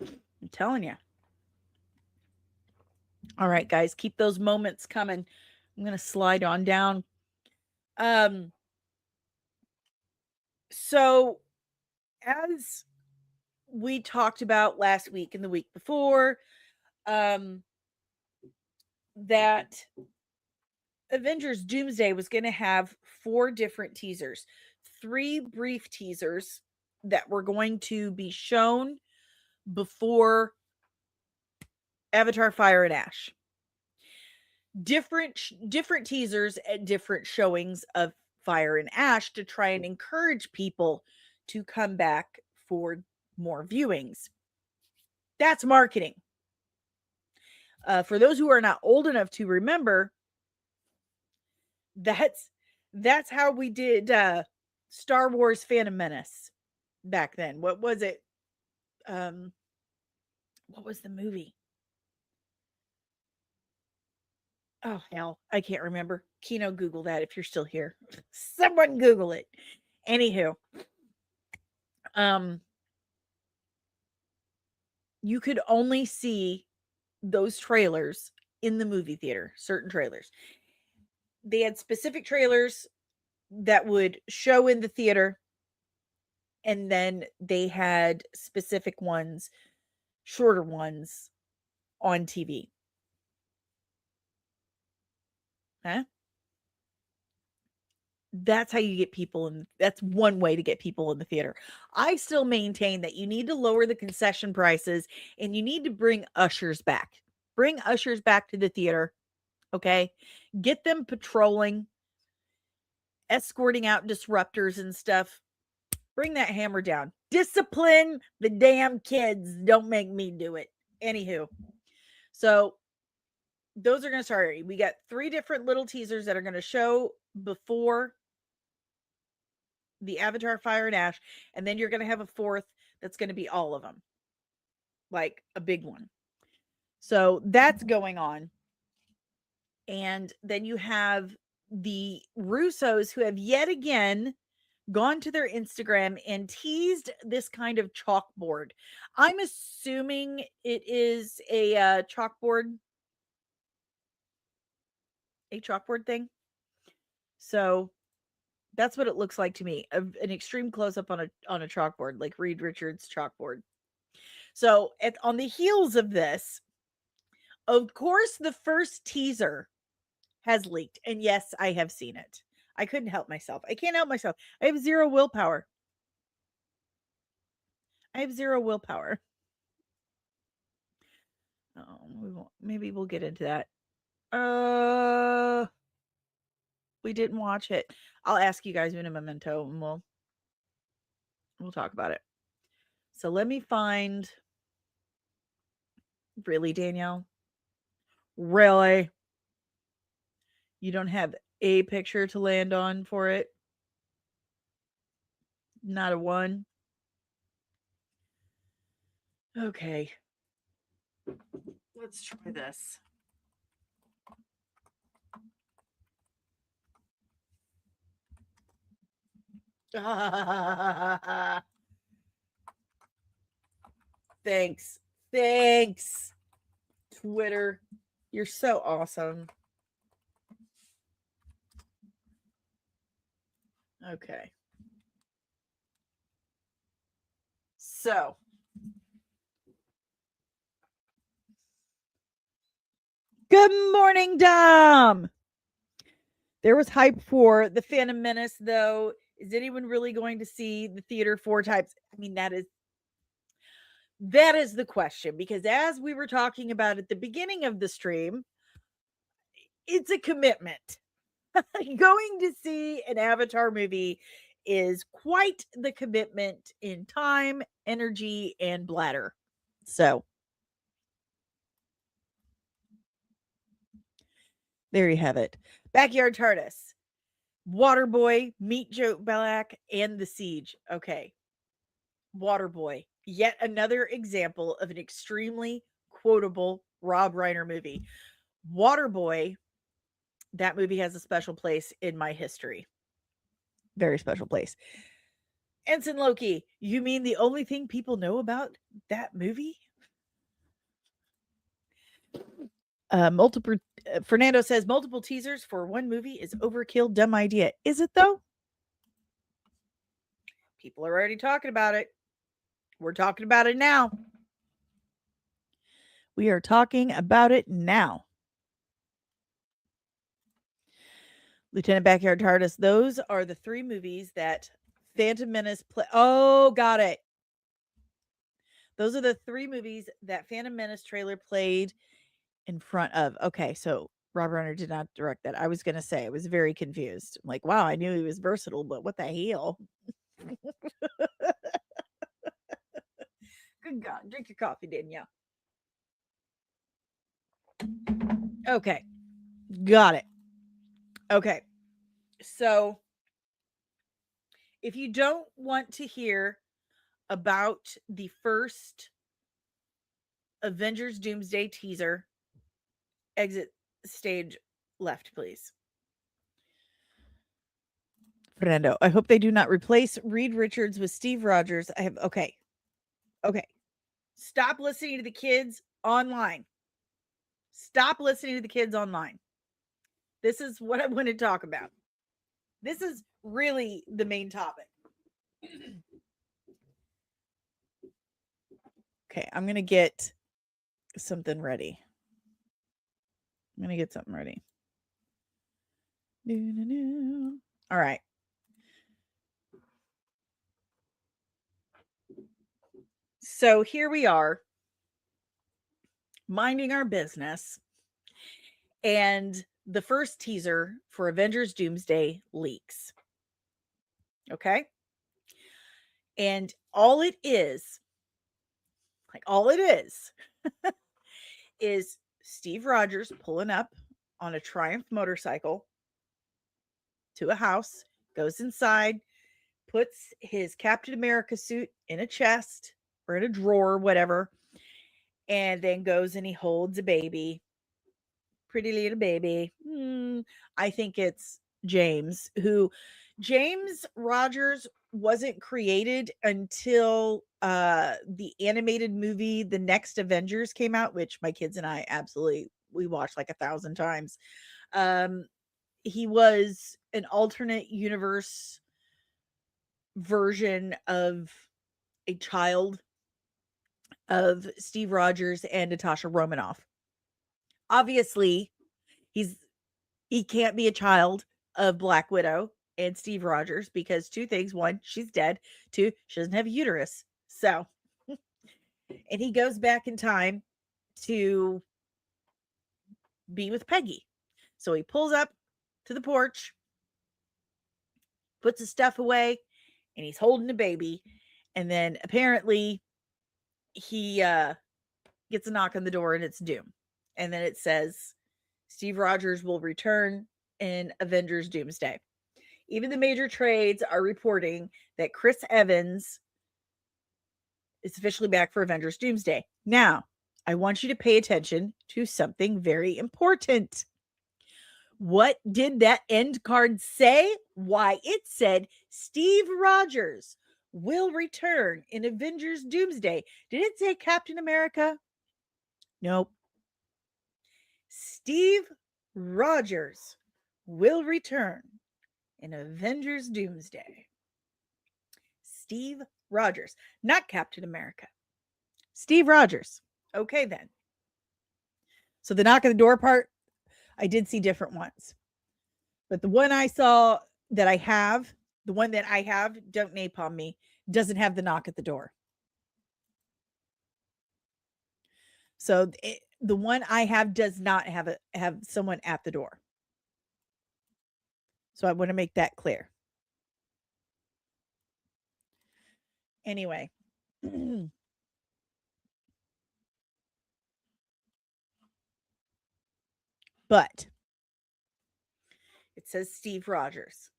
I'm telling you. All right, guys, keep those moments coming. I'm going to slide on down. So as we talked about last week and the week before, that Avengers Doomsday was going to have 4 different teasers, 3 brief teasers that were going to be shown before Avatar Fire and Ash. Different teasers at different showings of Fire and Ash to try and encourage people to come back for more viewings. That's marketing. For those who are not old enough to remember, that's how we did Star Wars Phantom Menace back then. What was it? What was the movie? Oh hell, I can't remember. Kino, Google that if you're still here. Someone Google it. Anywho, you could only see those trailers in the movie theater, certain trailers. They had specific trailers that would show in the theater, and then they had specific ones, shorter ones on TV. Huh? That's how you get people in. That's one way to get people in the theater. I still maintain that you need to lower the concession prices and you need to bring ushers back. Bring ushers back to the theater. Okay. Get them patrolling, escorting out disruptors and stuff. Bring that hammer down. Discipline the damn kids. Don't make me do it. Anywho. So those are going to start. We got 3 different little teasers that are going to show before the Avatar Fire and Ash, and then you're going to have a 4th that's going to be all of them, like a big one. So that's going on. And then you have the Russos, who have yet again gone to their Instagram and teased this kind of chalkboard. I'm assuming it is a chalkboard thing. So that's what it looks like to me. An extreme close up on a chalkboard, like Reed Richards' chalkboard. So on the heels of this, of course, the first teaser has leaked. And yes, I have seen it. I couldn't help myself. I can't help myself. I have zero willpower. Oh, maybe we'll get into that. We didn't watch it. I'll ask you guys in a memento and we'll talk about it. So let me find Really, Danielle? Really? You don't have a picture to land on for it? Not a one? Okay. Let's try this. Thanks. Thanks, Twitter. You're so awesome. Okay. So, good morning, Dom. There was hype for the Phantom Menace, though. Is anyone really going to see the theater 4 times? I mean, that is the question, because as we were talking about at the beginning of the stream, it's a commitment. Going to see an Avatar movie is quite the commitment in time, energy, and bladder. So, there you have it. Backyard TARDIS, Waterboy, Meet Joe Black, and The Siege. Okay. Waterboy, yet another example of an extremely quotable Rob Reiner movie. Waterboy, that movie has a special place in my history. Very special place. Ensign Loki, you mean the only thing people know about that movie? Fernando says multiple teasers for one movie is overkill, dumb idea. Is it though? People are already talking about it. We're talking about it now. We are talking about it now. Lieutenant Backyard TARDIS, those are the 3 movies that Phantom Menace Oh, got it. Those are the 3 movies that Phantom Menace trailer played in front of. Okay, so Rob Reiner did not direct that. I was going to say, I was very confused. I'm like, wow, I knew he was versatile, but what the hell? Good God, drink your coffee, Danielle. Okay, got it. Okay, so if you don't want to hear about the first Avengers Doomsday teaser, exit stage left, please. Fernando, I hope they do not replace Reed Richards with Steve Rogers. Okay. Stop listening to the kids online. Stop listening to the kids online. This is what I want to talk about. This is really the main topic. Okay, I'm going to get something ready. All right. So here we are, minding our business, and the first teaser for Avengers Doomsday leaks. Okay? And all it is is Steve Rogers pulling up on a Triumph motorcycle to a house, goes inside, puts his Captain America suit in a chest or in a drawer, whatever, and then goes and he holds a baby. Pretty little baby. I think it's James Rogers wasn't created until the animated movie The Next Avengers came out, which my kids and I we watched like 1,000 times. He was an alternate universe version of a child of Steve Rogers and Natasha Romanoff. Obviously, he can't be a child of Black Widow and Steve Rogers because 2 things. 1, she's dead. 2, she doesn't have a uterus. So, and he goes back in time to be with Peggy. So he pulls up to the porch, puts his stuff away, and he's holding a baby. And then apparently he gets a knock on the door and it's Doom. And then it says Steve Rogers will return in Avengers Doomsday. Even the major trades are reporting that Chris Evans is officially back for Avengers Doomsday. Now, I want you to pay attention to something very important. What did that end card say? Why, it said Steve Rogers will return in Avengers Doomsday. Did it say Captain America? Nope. Steve Rogers will return in Avengers Doomsday. Steve Rogers, not Captain America. Steve Rogers. Okay, then. So the knock on the door part, I did see different ones. But the one I saw that I have, the one that I have, don't napalm me, doesn't have the knock at the door. So the one I have does not have someone at the door. So I want to make that clear. Anyway. But it says Steve Rogers.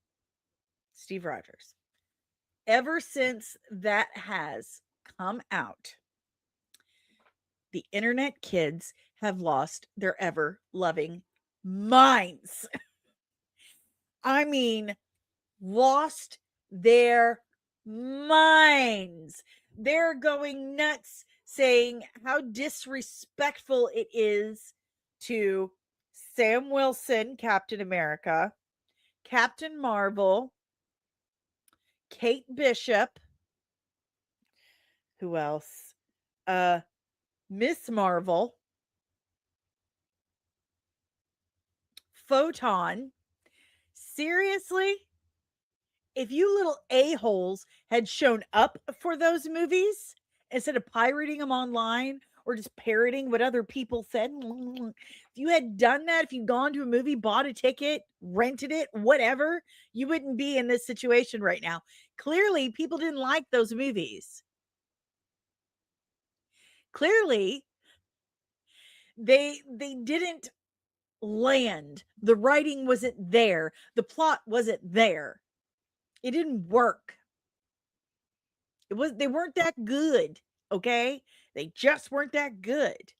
Steve Rogers. Ever since that has come out, the internet kids have lost their ever loving minds. I mean, lost their minds. They're going nuts saying how disrespectful it is to Sam Wilson, Captain America, Captain Marvel, Kate Bishop, who else? Miss Marvel, Photon. Seriously? If you little a-holes had shown up for those movies instead of pirating them online or just parroting what other people said, if you had done that, if you'd gone to a movie, bought a ticket, rented it, whatever, you wouldn't be in this situation right now. Clearly, people didn't like those movies. Clearly, they didn't land. The writing wasn't there. The plot wasn't there. It didn't work. They weren't that good, okay? They just weren't that good.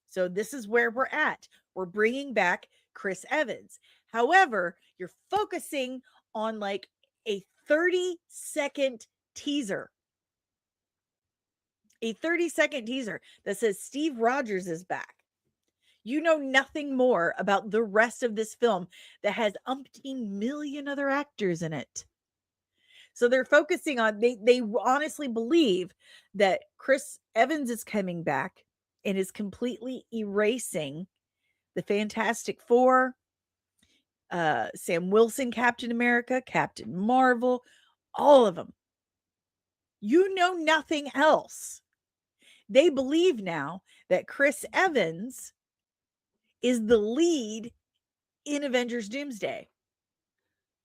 So this is where we're at. We're bringing back Chris Evans. However, you're focusing on like a 30-second teaser. A 30-second teaser that says Steve Rogers is back. You know nothing more about the rest of this film that has umpteen million other actors in it. So they're focusing on, they honestly believe that Chris Evans is coming back and is completely erasing the Fantastic Four, Sam Wilson, Captain America, Captain Marvel, all of them. You know nothing else. They believe now that Chris Evans is the lead in Avengers Doomsday.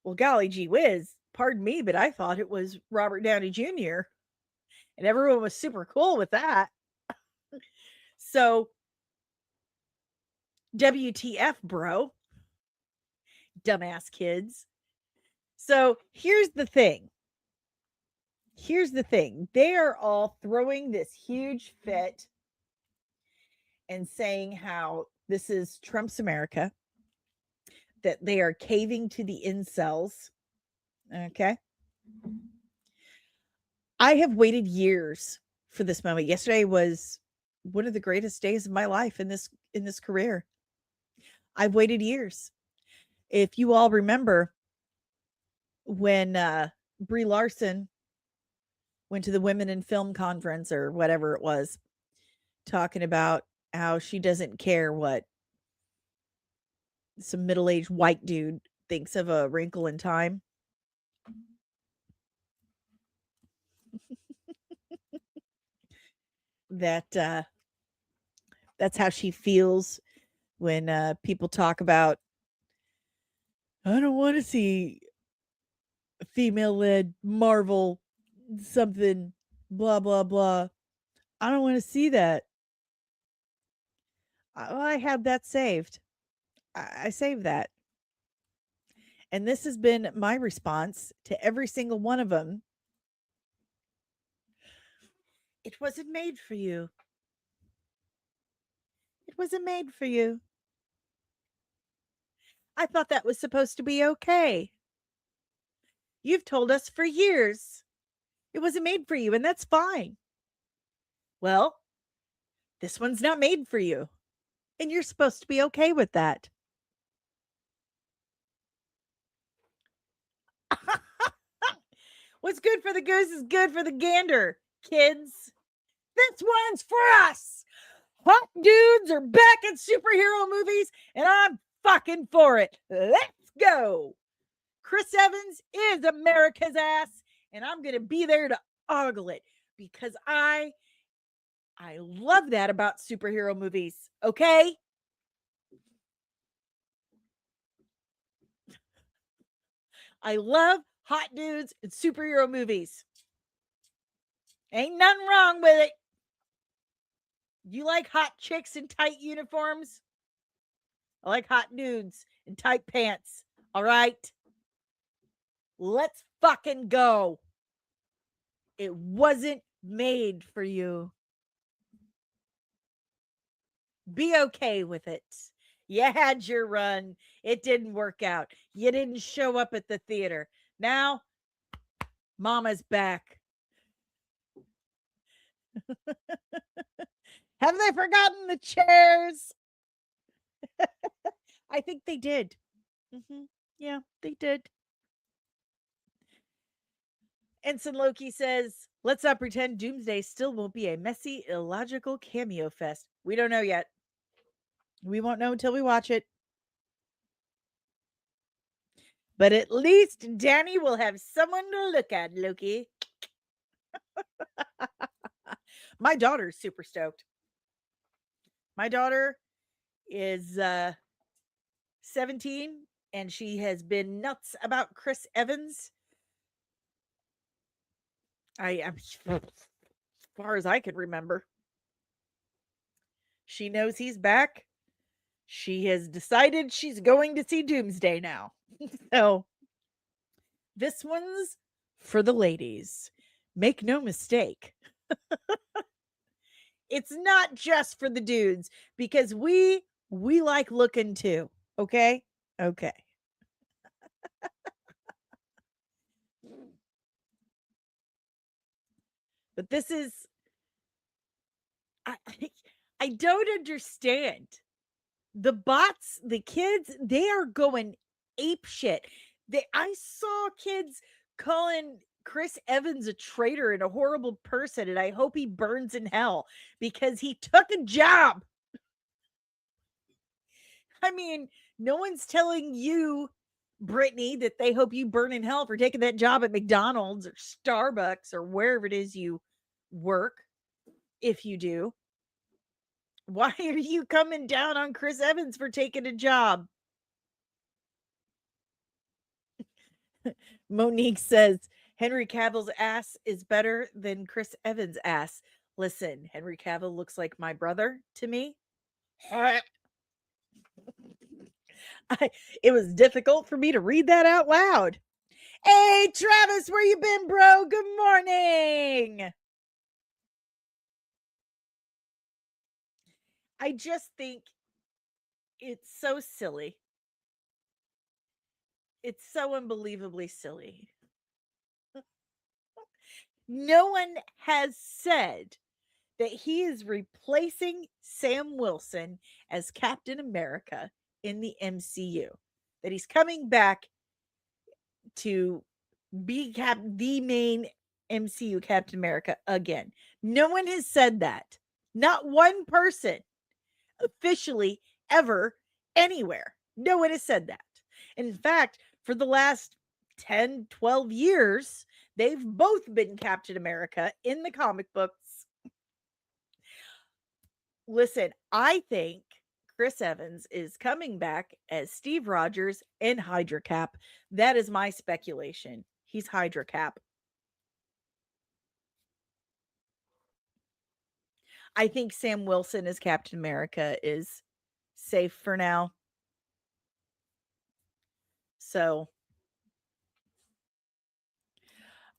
Well, golly gee whiz, pardon me, but I thought it was Robert Downey Jr. And everyone was super cool with that. So, WTF, bro. Dumbass kids. So, here's the thing. They are all throwing this huge fit and saying how this is Trump's America, that they are caving to the incels. Okay. I have waited years for this moment. Yesterday was one of the greatest days of my life in this career. I've waited years. If you all remember when Brie Larson went to the Women in Film conference or whatever it was, talking about how she doesn't care what some middle-aged white dude thinks of A Wrinkle in Time. That's how she feels when people talk about, I don't want to see a female-led Marvel something, blah, blah, blah. I don't want to see that. I had that saved. I saved that. And this has been my response to every single one of them. It wasn't made for you. It wasn't made for you. I thought that was supposed to be okay. You've told us for years it wasn't made for you, and that's fine. Well, this one's not made for you, and you're supposed to be okay with that. What's good for the goose is good for the gander, kids. This one's for us. Hot dudes are back in superhero movies, and I'm fucking for it. Let's go. Chris Evans is America's ass, and I'm going to be there to ogle it because I love that about superhero movies, okay? I love hot dudes and superhero movies. Ain't nothing wrong with it. You like hot chicks in tight uniforms? I like hot dudes in tight pants. All right? Let's fucking go. It wasn't made for you. Be okay with it. You had your run. It didn't work out. You didn't show up at the theater. Now, Mama's back. Have they forgotten the chairs? I think they did. Yeah, they did. Ensign Loki says, let's not pretend Doomsday still won't be a messy, illogical cameo fest. We don't know yet. We won't know until we watch it. But at least Danny will have someone to look at, Loki. My daughter's super stoked. My daughter is 17 and she has been nuts about Chris Evans. As far as I can remember. She knows he's back. She has decided she's going to see Doomsday now. So this one's for the ladies. Make no mistake. It's not just for the dudes because we like looking too. Okay? Okay. But this is I don't understand. The bots, the kids, they are going ape shit. I saw kids calling Chris Evans a traitor and a horrible person, and I hope he burns in hell because he took a job. I mean, no one's telling you, Brittany, that they hope you burn in hell for taking that job at McDonald's or Starbucks or wherever it is you work, if you do. Why are you coming down on Chris Evans for taking a job? Monique says Henry Cavill's ass is better than Chris Evans' ass. Listen, Henry Cavill looks like my brother to me. It was difficult for me to read that out loud. Hey, Travis, where you been, bro? Good morning. I just think it's so silly. It's so unbelievably silly. No one has said that he is replacing Sam Wilson as Captain America in the MCU. That he's coming back to be the main MCU Captain America again. No one has said that. Not one person officially ever anywhere. No one has said that. In fact, for the last 10, 12 years, they've both been Captain America in the comic books. Listen, I think Chris Evans is coming back as Steve Rogers in Hydra Cap. That is my speculation. He's Hydra Cap. I think Sam Wilson as Captain America is safe for now. So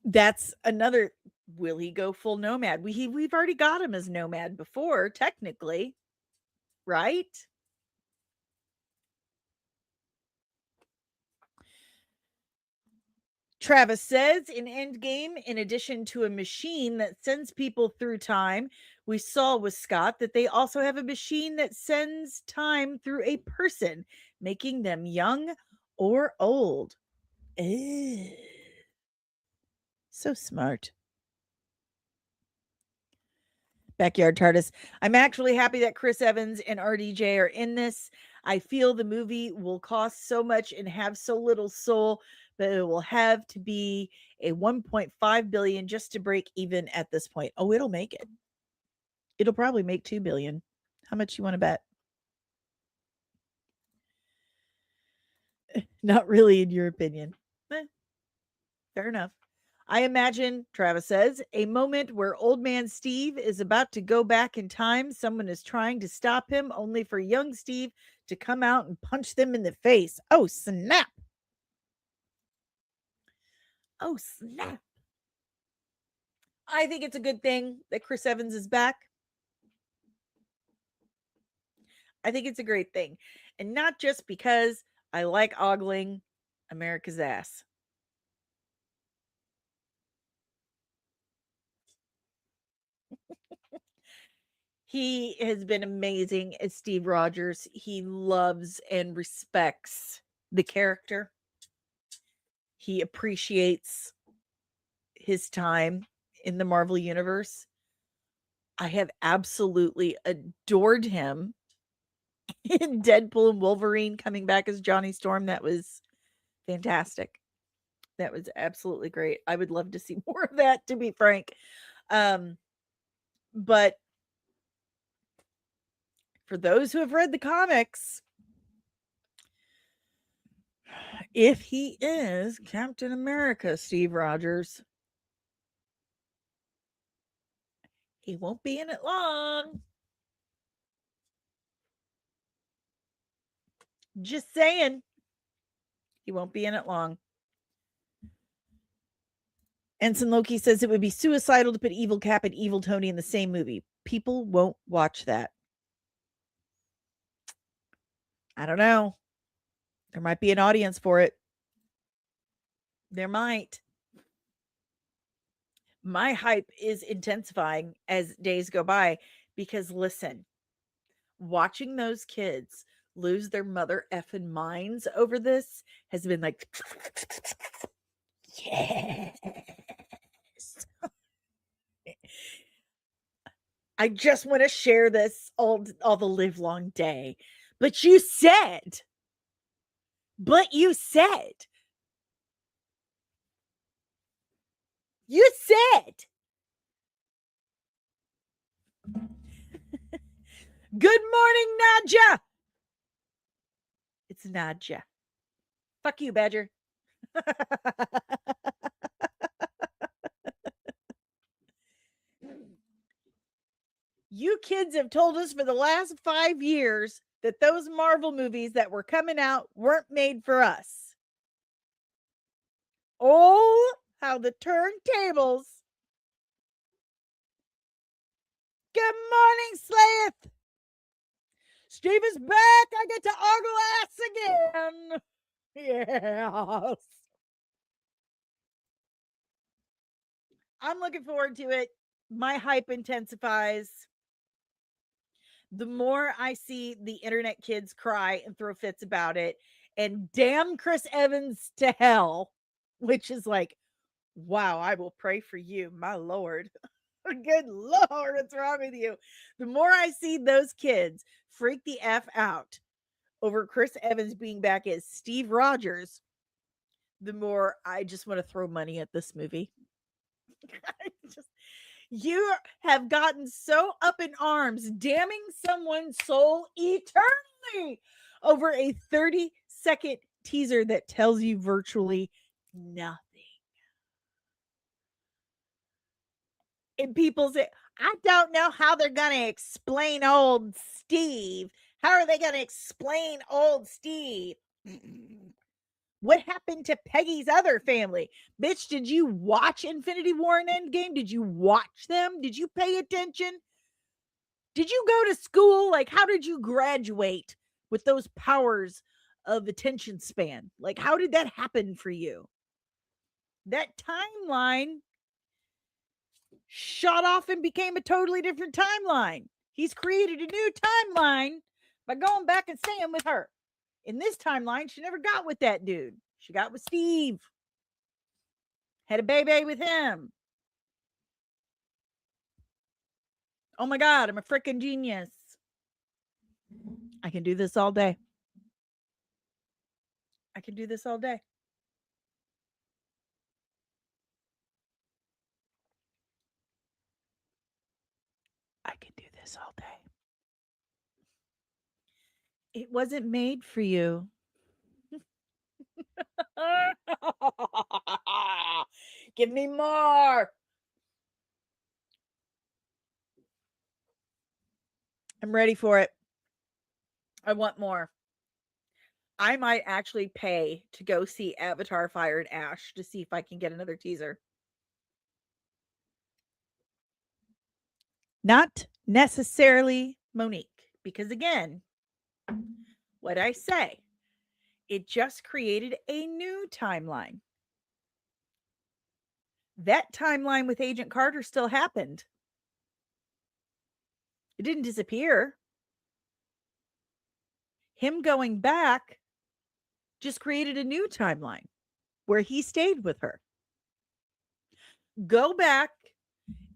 that's another. Will he go full nomad? We've already got him as nomad before, technically, right? Travis says in Endgame, in addition to a machine that sends people through time, we saw with Scott that they also have a machine that sends time through a person, making them young or old. Ew. So smart. Backyard TARDIS. I'm actually happy that Chris Evans and RDJ are in this. I feel the movie will cost so much and have so little soul, but it will have to be a 1.5 billion just to break even at this point. Oh, it'll make it. It'll probably make 2 billion. How much you want to bet? Not really, in your opinion. Fair enough. I imagine, Travis says, a moment where old man Steve is about to go back in time. Someone is trying to stop him, only for young Steve to come out and punch them in the face. Oh, snap. Oh, snap. I think it's a good thing that Chris Evans is back. I think it's a great thing. And not just because I like ogling America's ass. He has been amazing as Steve Rogers. He loves and respects the character. He appreciates his time in the Marvel Universe. I have absolutely adored him in Deadpool and Wolverine coming back as Johnny Storm. That was fantastic. That was absolutely great. I would love to see more of that, to be frank. But for those who have read the comics, if he is Captain America, Steve Rogers, he won't be in it long. Just saying. He won't be in it long. Ensign Loki says it would be suicidal to put Evil Cap and Evil Tony in the same movie. People won't watch that. I don't know. There might be an audience for it. There might. My hype is intensifying as days go by because listen, watching those kids lose their mother effing minds over this has been like, yes. I just want to share this all the live long day. But you said, you said, good morning, Nadja. It's Nadja. Fuck you, Badger. You kids have told us for the last 5 years that those Marvel movies that were coming out weren't made for us. Oh, how the turntables. Good morning, Slayeth. Steve is back. I get to ogle ass again. Yes. I'm looking forward to it. My hype intensifies. The more I see the internet kids cry and throw fits about it, and damn Chris Evans to hell, which is like, wow, I will pray for you, my Lord. Good Lord, what's wrong with you? The more I see those kids freak the F out over Chris Evans being back as Steve Rogers, the more I just want to throw money at this movie. You have gotten so up in arms, damning someone's soul eternally over a 30-second teaser that tells you virtually nothing. And people say, I don't know how they're going to explain old Steve. How are they going to explain old Steve? What happened to Peggy's other family? Bitch, did you watch Infinity War and Endgame? Did you watch them? Did you pay attention? Did you go to school? Like, how did you graduate with those powers of attention span? Like, how did that happen for you? That timeline shot off and became a totally different timeline. He's created a new timeline by going back and staying with her. In this timeline, she never got with that dude. She got with Steve. Had a baby with him. Oh my God, I'm a freaking genius. I can do this all day. I can do this all day. I can do this all day. It wasn't made for you. Give me more. I'm ready for it. I want more. I might actually pay to go see Avatar Fire and Ash to see if I can get another teaser. Not necessarily Monique, because again, what I say, it just created a new timeline. That timeline with Agent Carter still happened. It didn't disappear. Him going back just created a new timeline where he stayed with her. Go back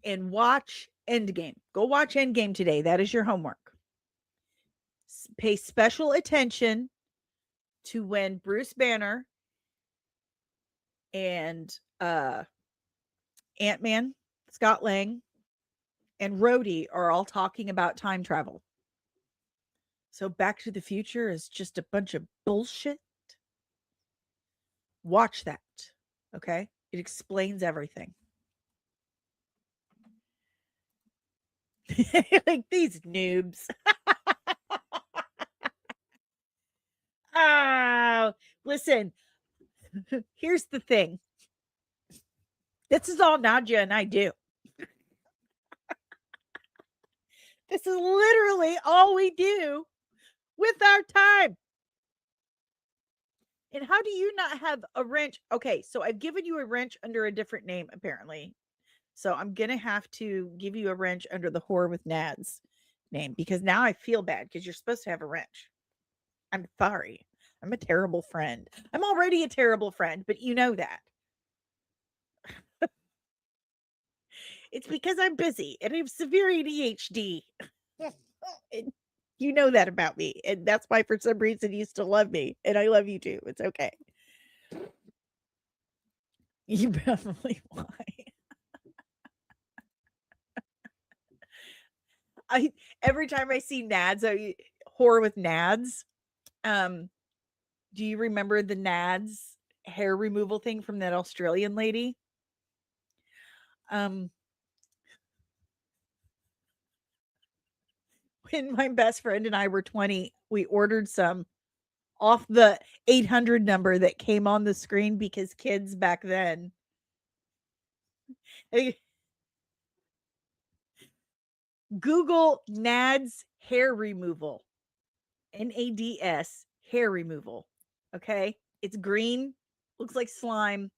and watch Endgame. Go watch Endgame today. That is your homework. Pay special attention to when Bruce Banner and Ant-Man, Scott Lang, and Rhodey are all talking about time travel. So Back to the Future is just a bunch of bullshit. Watch that. Okay? It explains everything. Like these noobs. Oh, listen. Here's the thing. This is all Nadia and I do. This is literally all we do with our time. And how do you not have a wrench? Okay, so I've given you a wrench under a different name, apparently. So I'm going to have to give you a wrench under the Whore with Nads name because now I feel bad because you're supposed to have a wrench. I'm sorry. I'm a terrible friend. I'm already a terrible friend, but you know that. It's because I'm busy and I have severe ADHD. And you know that about me. And that's why, for some reason, you still love me. And I love you too. It's okay. You probably why. Every time I see Nads, Whore with Nads. Do you remember the Nads hair removal thing from that Australian lady? When my best friend and I were 20, we ordered some off the 800 number that came on the screen because kids back then. Google Nads hair removal. NADS hair removal. Okay. It's green, looks like slime.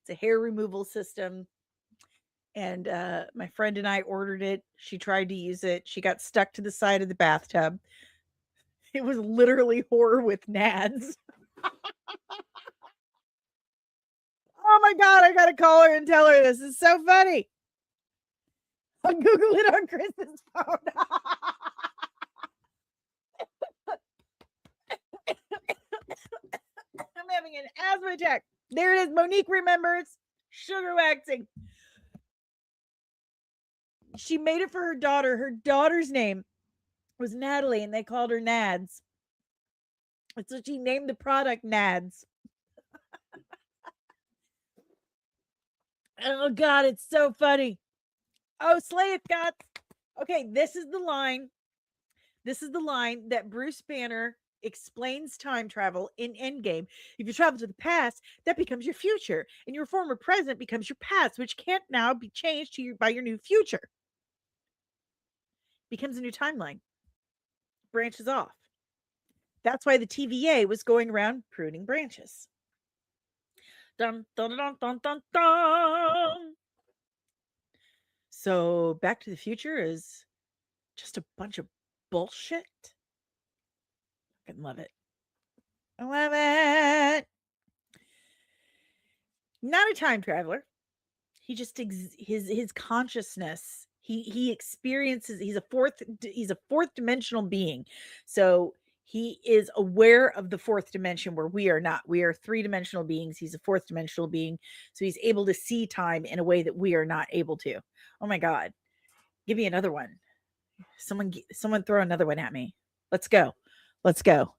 It's a hair removal system. And my friend and I ordered it. She tried to use it. She got stuck to the side of the bathtub. It was literally Whore with Nads. Oh my God, I got to call her and tell her this. It's so funny. I'll Google it on Chris's phone. I'm having an asthma attack. There it is. Monique remembers sugar waxing. She made it for her daughter. Her daughter's name was Natalie, and they called her Nads. And so she named the product Nads. Oh God, it's so funny. Oh, slay it, God. Okay, this is the line. This is the line that Bruce Banner explains time travel in Endgame. If you travel to the past, that becomes your future, and your former present becomes your past, which can't now be changed by your new future. Becomes a new timeline. Branches off. That's why the TVA was going around pruning branches. Dun, dun, dun, dun, dun, dun. So Back to the Future is just a bunch of bullshit. I love it. I love it. Not a time traveler. He just his consciousness. He experiences. He's a fourth dimensional being. So he is aware of the fourth dimension where we are not. We are three-dimensional beings. He's a fourth dimensional being. So he's able to see time in a way that we are not able to. Oh my God. Give me another one. Someone throw another one at me. Let's go. Let's go.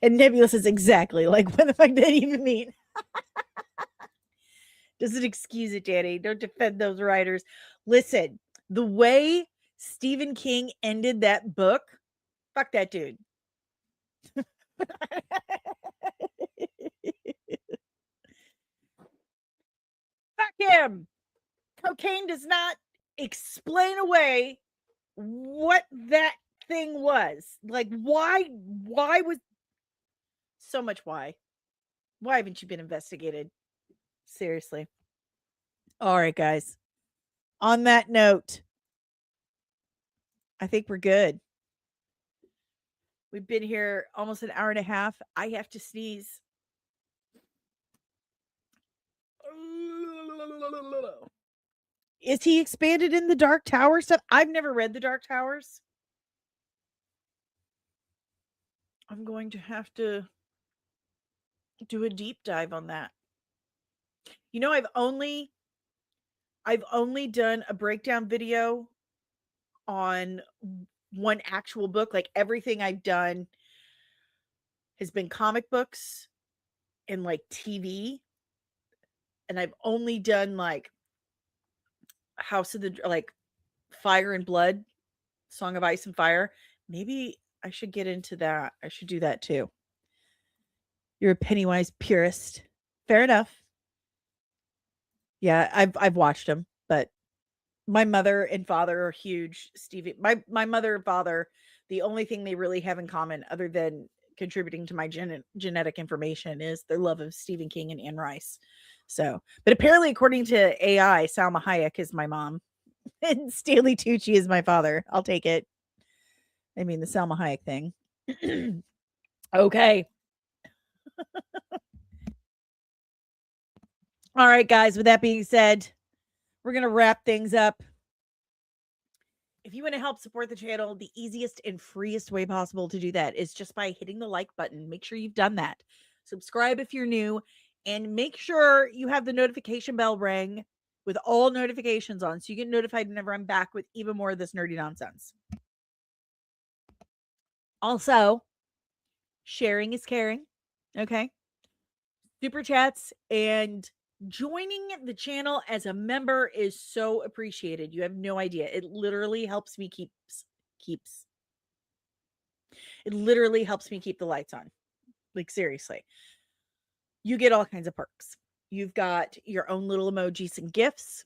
And Nebula says, exactly. Like, what the fuck did that even mean? Doesn't excuse it, Danny. Don't defend those writers. Listen, the way Stephen King ended that book, fuck that dude. Fuck him. Cocaine does not explain away what that thing was. Like, why was so much why haven't you been investigated? Seriously. All right, guys. On that note, I think we're good. We've been here almost an hour and a half. I have to sneeze. Is he expanded in the Dark Tower stuff? I've never read the Dark Towers. I'm going to have to do a deep dive on that. You know, I've only done a breakdown video on one actual book. Like, everything I've done has been comic books and like TV. And I've only done like House of the, like, Fire and Blood, Song of Ice and Fire. Maybe I should get into that. I should do that too. You're a Pennywise purist. Fair enough. Yeah, I've watched them, but my mother and father are huge Stevie. My mother and father, the only thing they really have in common, other than contributing to my genetic information, is their love of Stephen King and Anne Rice. So, but apparently, according to AI, Salma Hayek is my mom, and Stanley Tucci is my father. I'll take it. I mean, the Salma Hayek thing. Okay. All right, guys. With that being said, we're going to wrap things up. If you want to help support the channel, the easiest and freest way possible to do that is just by hitting the like button. Make sure you've done that. Subscribe if you're new, and make sure you have the notification bell ring with all notifications on, so you get notified whenever I'm back with even more of this nerdy nonsense. Also, sharing is caring. Okay. Super chats and joining the channel as a member is so appreciated. You have no idea. It literally helps me it literally helps me keep the lights on. Like, seriously. You get all kinds of perks. You've got your own little emojis and gifts.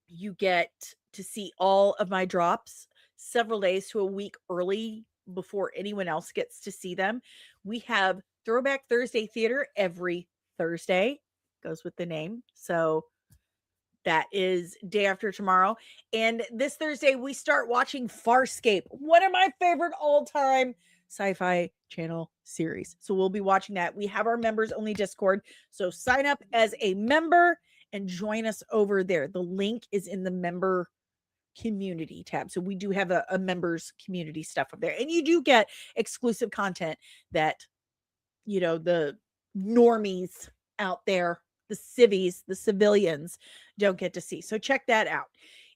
You get to see all of my drops several days to a week early before anyone else gets to see them. We have Throwback Thursday Theater every Thursday. Goes with the name. So that is day after tomorrow. And this Thursday, we start watching Farscape, one of my favorite all-time sci-fi channel series. So we'll be watching that. We have our members only Discord. So sign up as a member and join us over there. The link is in the member community tab. So we do have a members community stuff up there. And you do get exclusive content that, you know, the normies out there, the civvies, the civilians don't get to see. So check that out.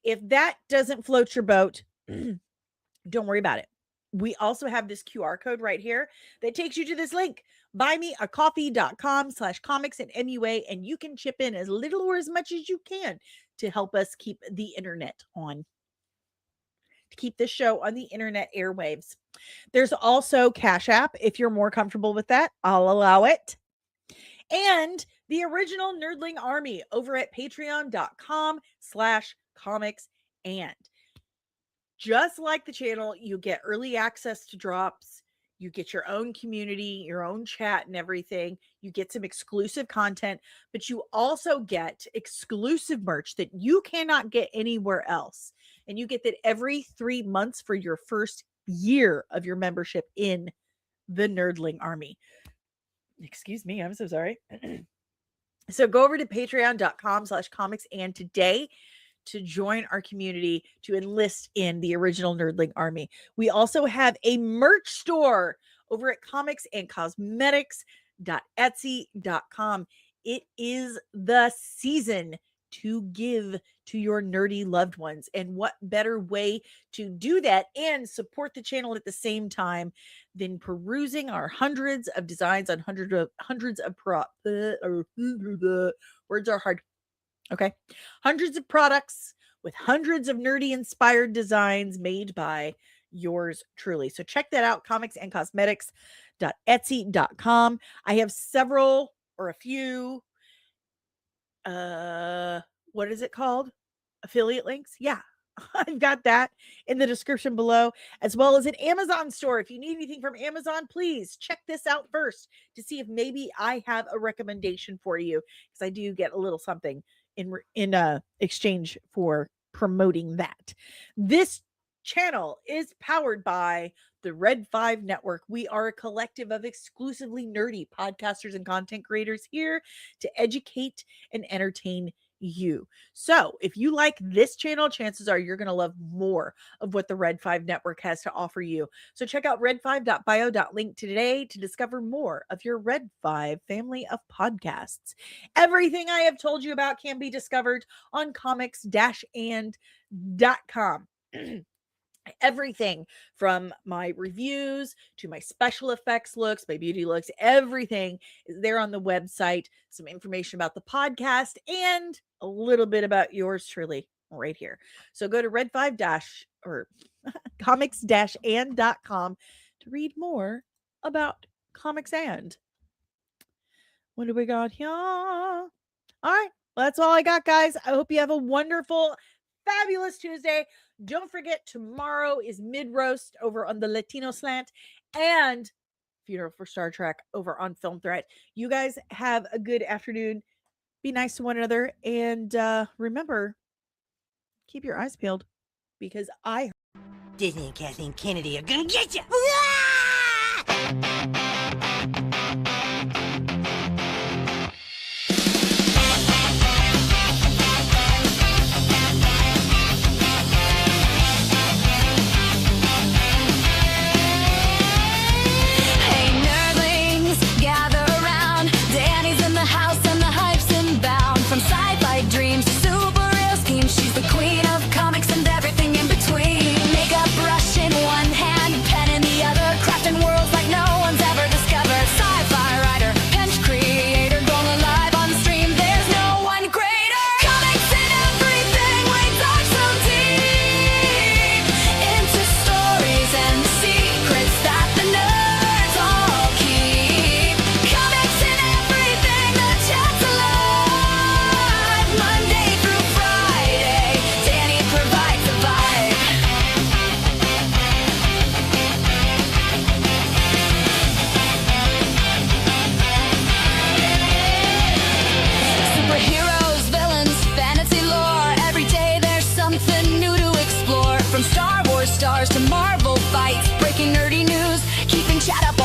If that doesn't float your boat, don't worry about it. we also have this QR code right here that takes you to this link, buymeacoffee.com/comics and MUA, and you can chip in as little or as much as you can to help us keep the internet on, to keep this show on the internet airwaves. There's also Cash App. If you're more comfortable with that, I'll allow it. And the original Nerdling Army over at patreon.com/comics. And just like the channel, you get early access to drops. You get your own community, your own chat and everything. You get some exclusive content, but you also get exclusive merch that you cannot get anywhere else. And you get that every 3 months for your first year of your membership in the Nerdling Army. Excuse me, I'm so sorry. So go over to patreon.com/comics and today to join our community, to enlist in the original Nerdling Army. We also have a merch store over at comicsandcosmetics.etsy.com. It is the season to give to your nerdy loved ones. And what better way to do that and support the channel at the same time than perusing our hundreds of designs on hundreds of words are hard. Okay. Hundreds of products with hundreds of nerdy inspired designs made by yours truly. So check that out, comicsandcosmetics.etsy.com. I have several or a few, what is it called? Affiliate links. Yeah. I've got that in the description below, as well as an Amazon store. If you need anything from Amazon, please check this out first to see if maybe I have a recommendation for you, because I do get a little something in exchange for promoting that. This channel is powered by the Red 5 Network. We are a collective of exclusively nerdy podcasters and content creators here to educate and entertain you. So if you like this channel, chances are you're going to love more of what the Red 5 Network has to offer you. So check out red5.bio.link today to discover more of your Red 5 family of podcasts. Everything I have told you about can be discovered on comics-and.com. Everything from my reviews to my special effects looks, my beauty looks, everything is there on the website. Some information about the podcast and a little bit about yours truly right here. So go to comics-and.com to read more about Comics And. What do we got here? All right. Well, that's all I got, guys. I hope you have a wonderful, fabulous Tuesday. Don't forget, tomorrow is mid-roast over on the Latino Slant and Funeral for Star Trek over on Film Threat. You guys have a good afternoon. Be nice to one another. And remember, keep your eyes peeled, because Disney and Kathleen Kennedy are gonna get you! Stars to Marvel fights, breaking nerdy news, keeping chat up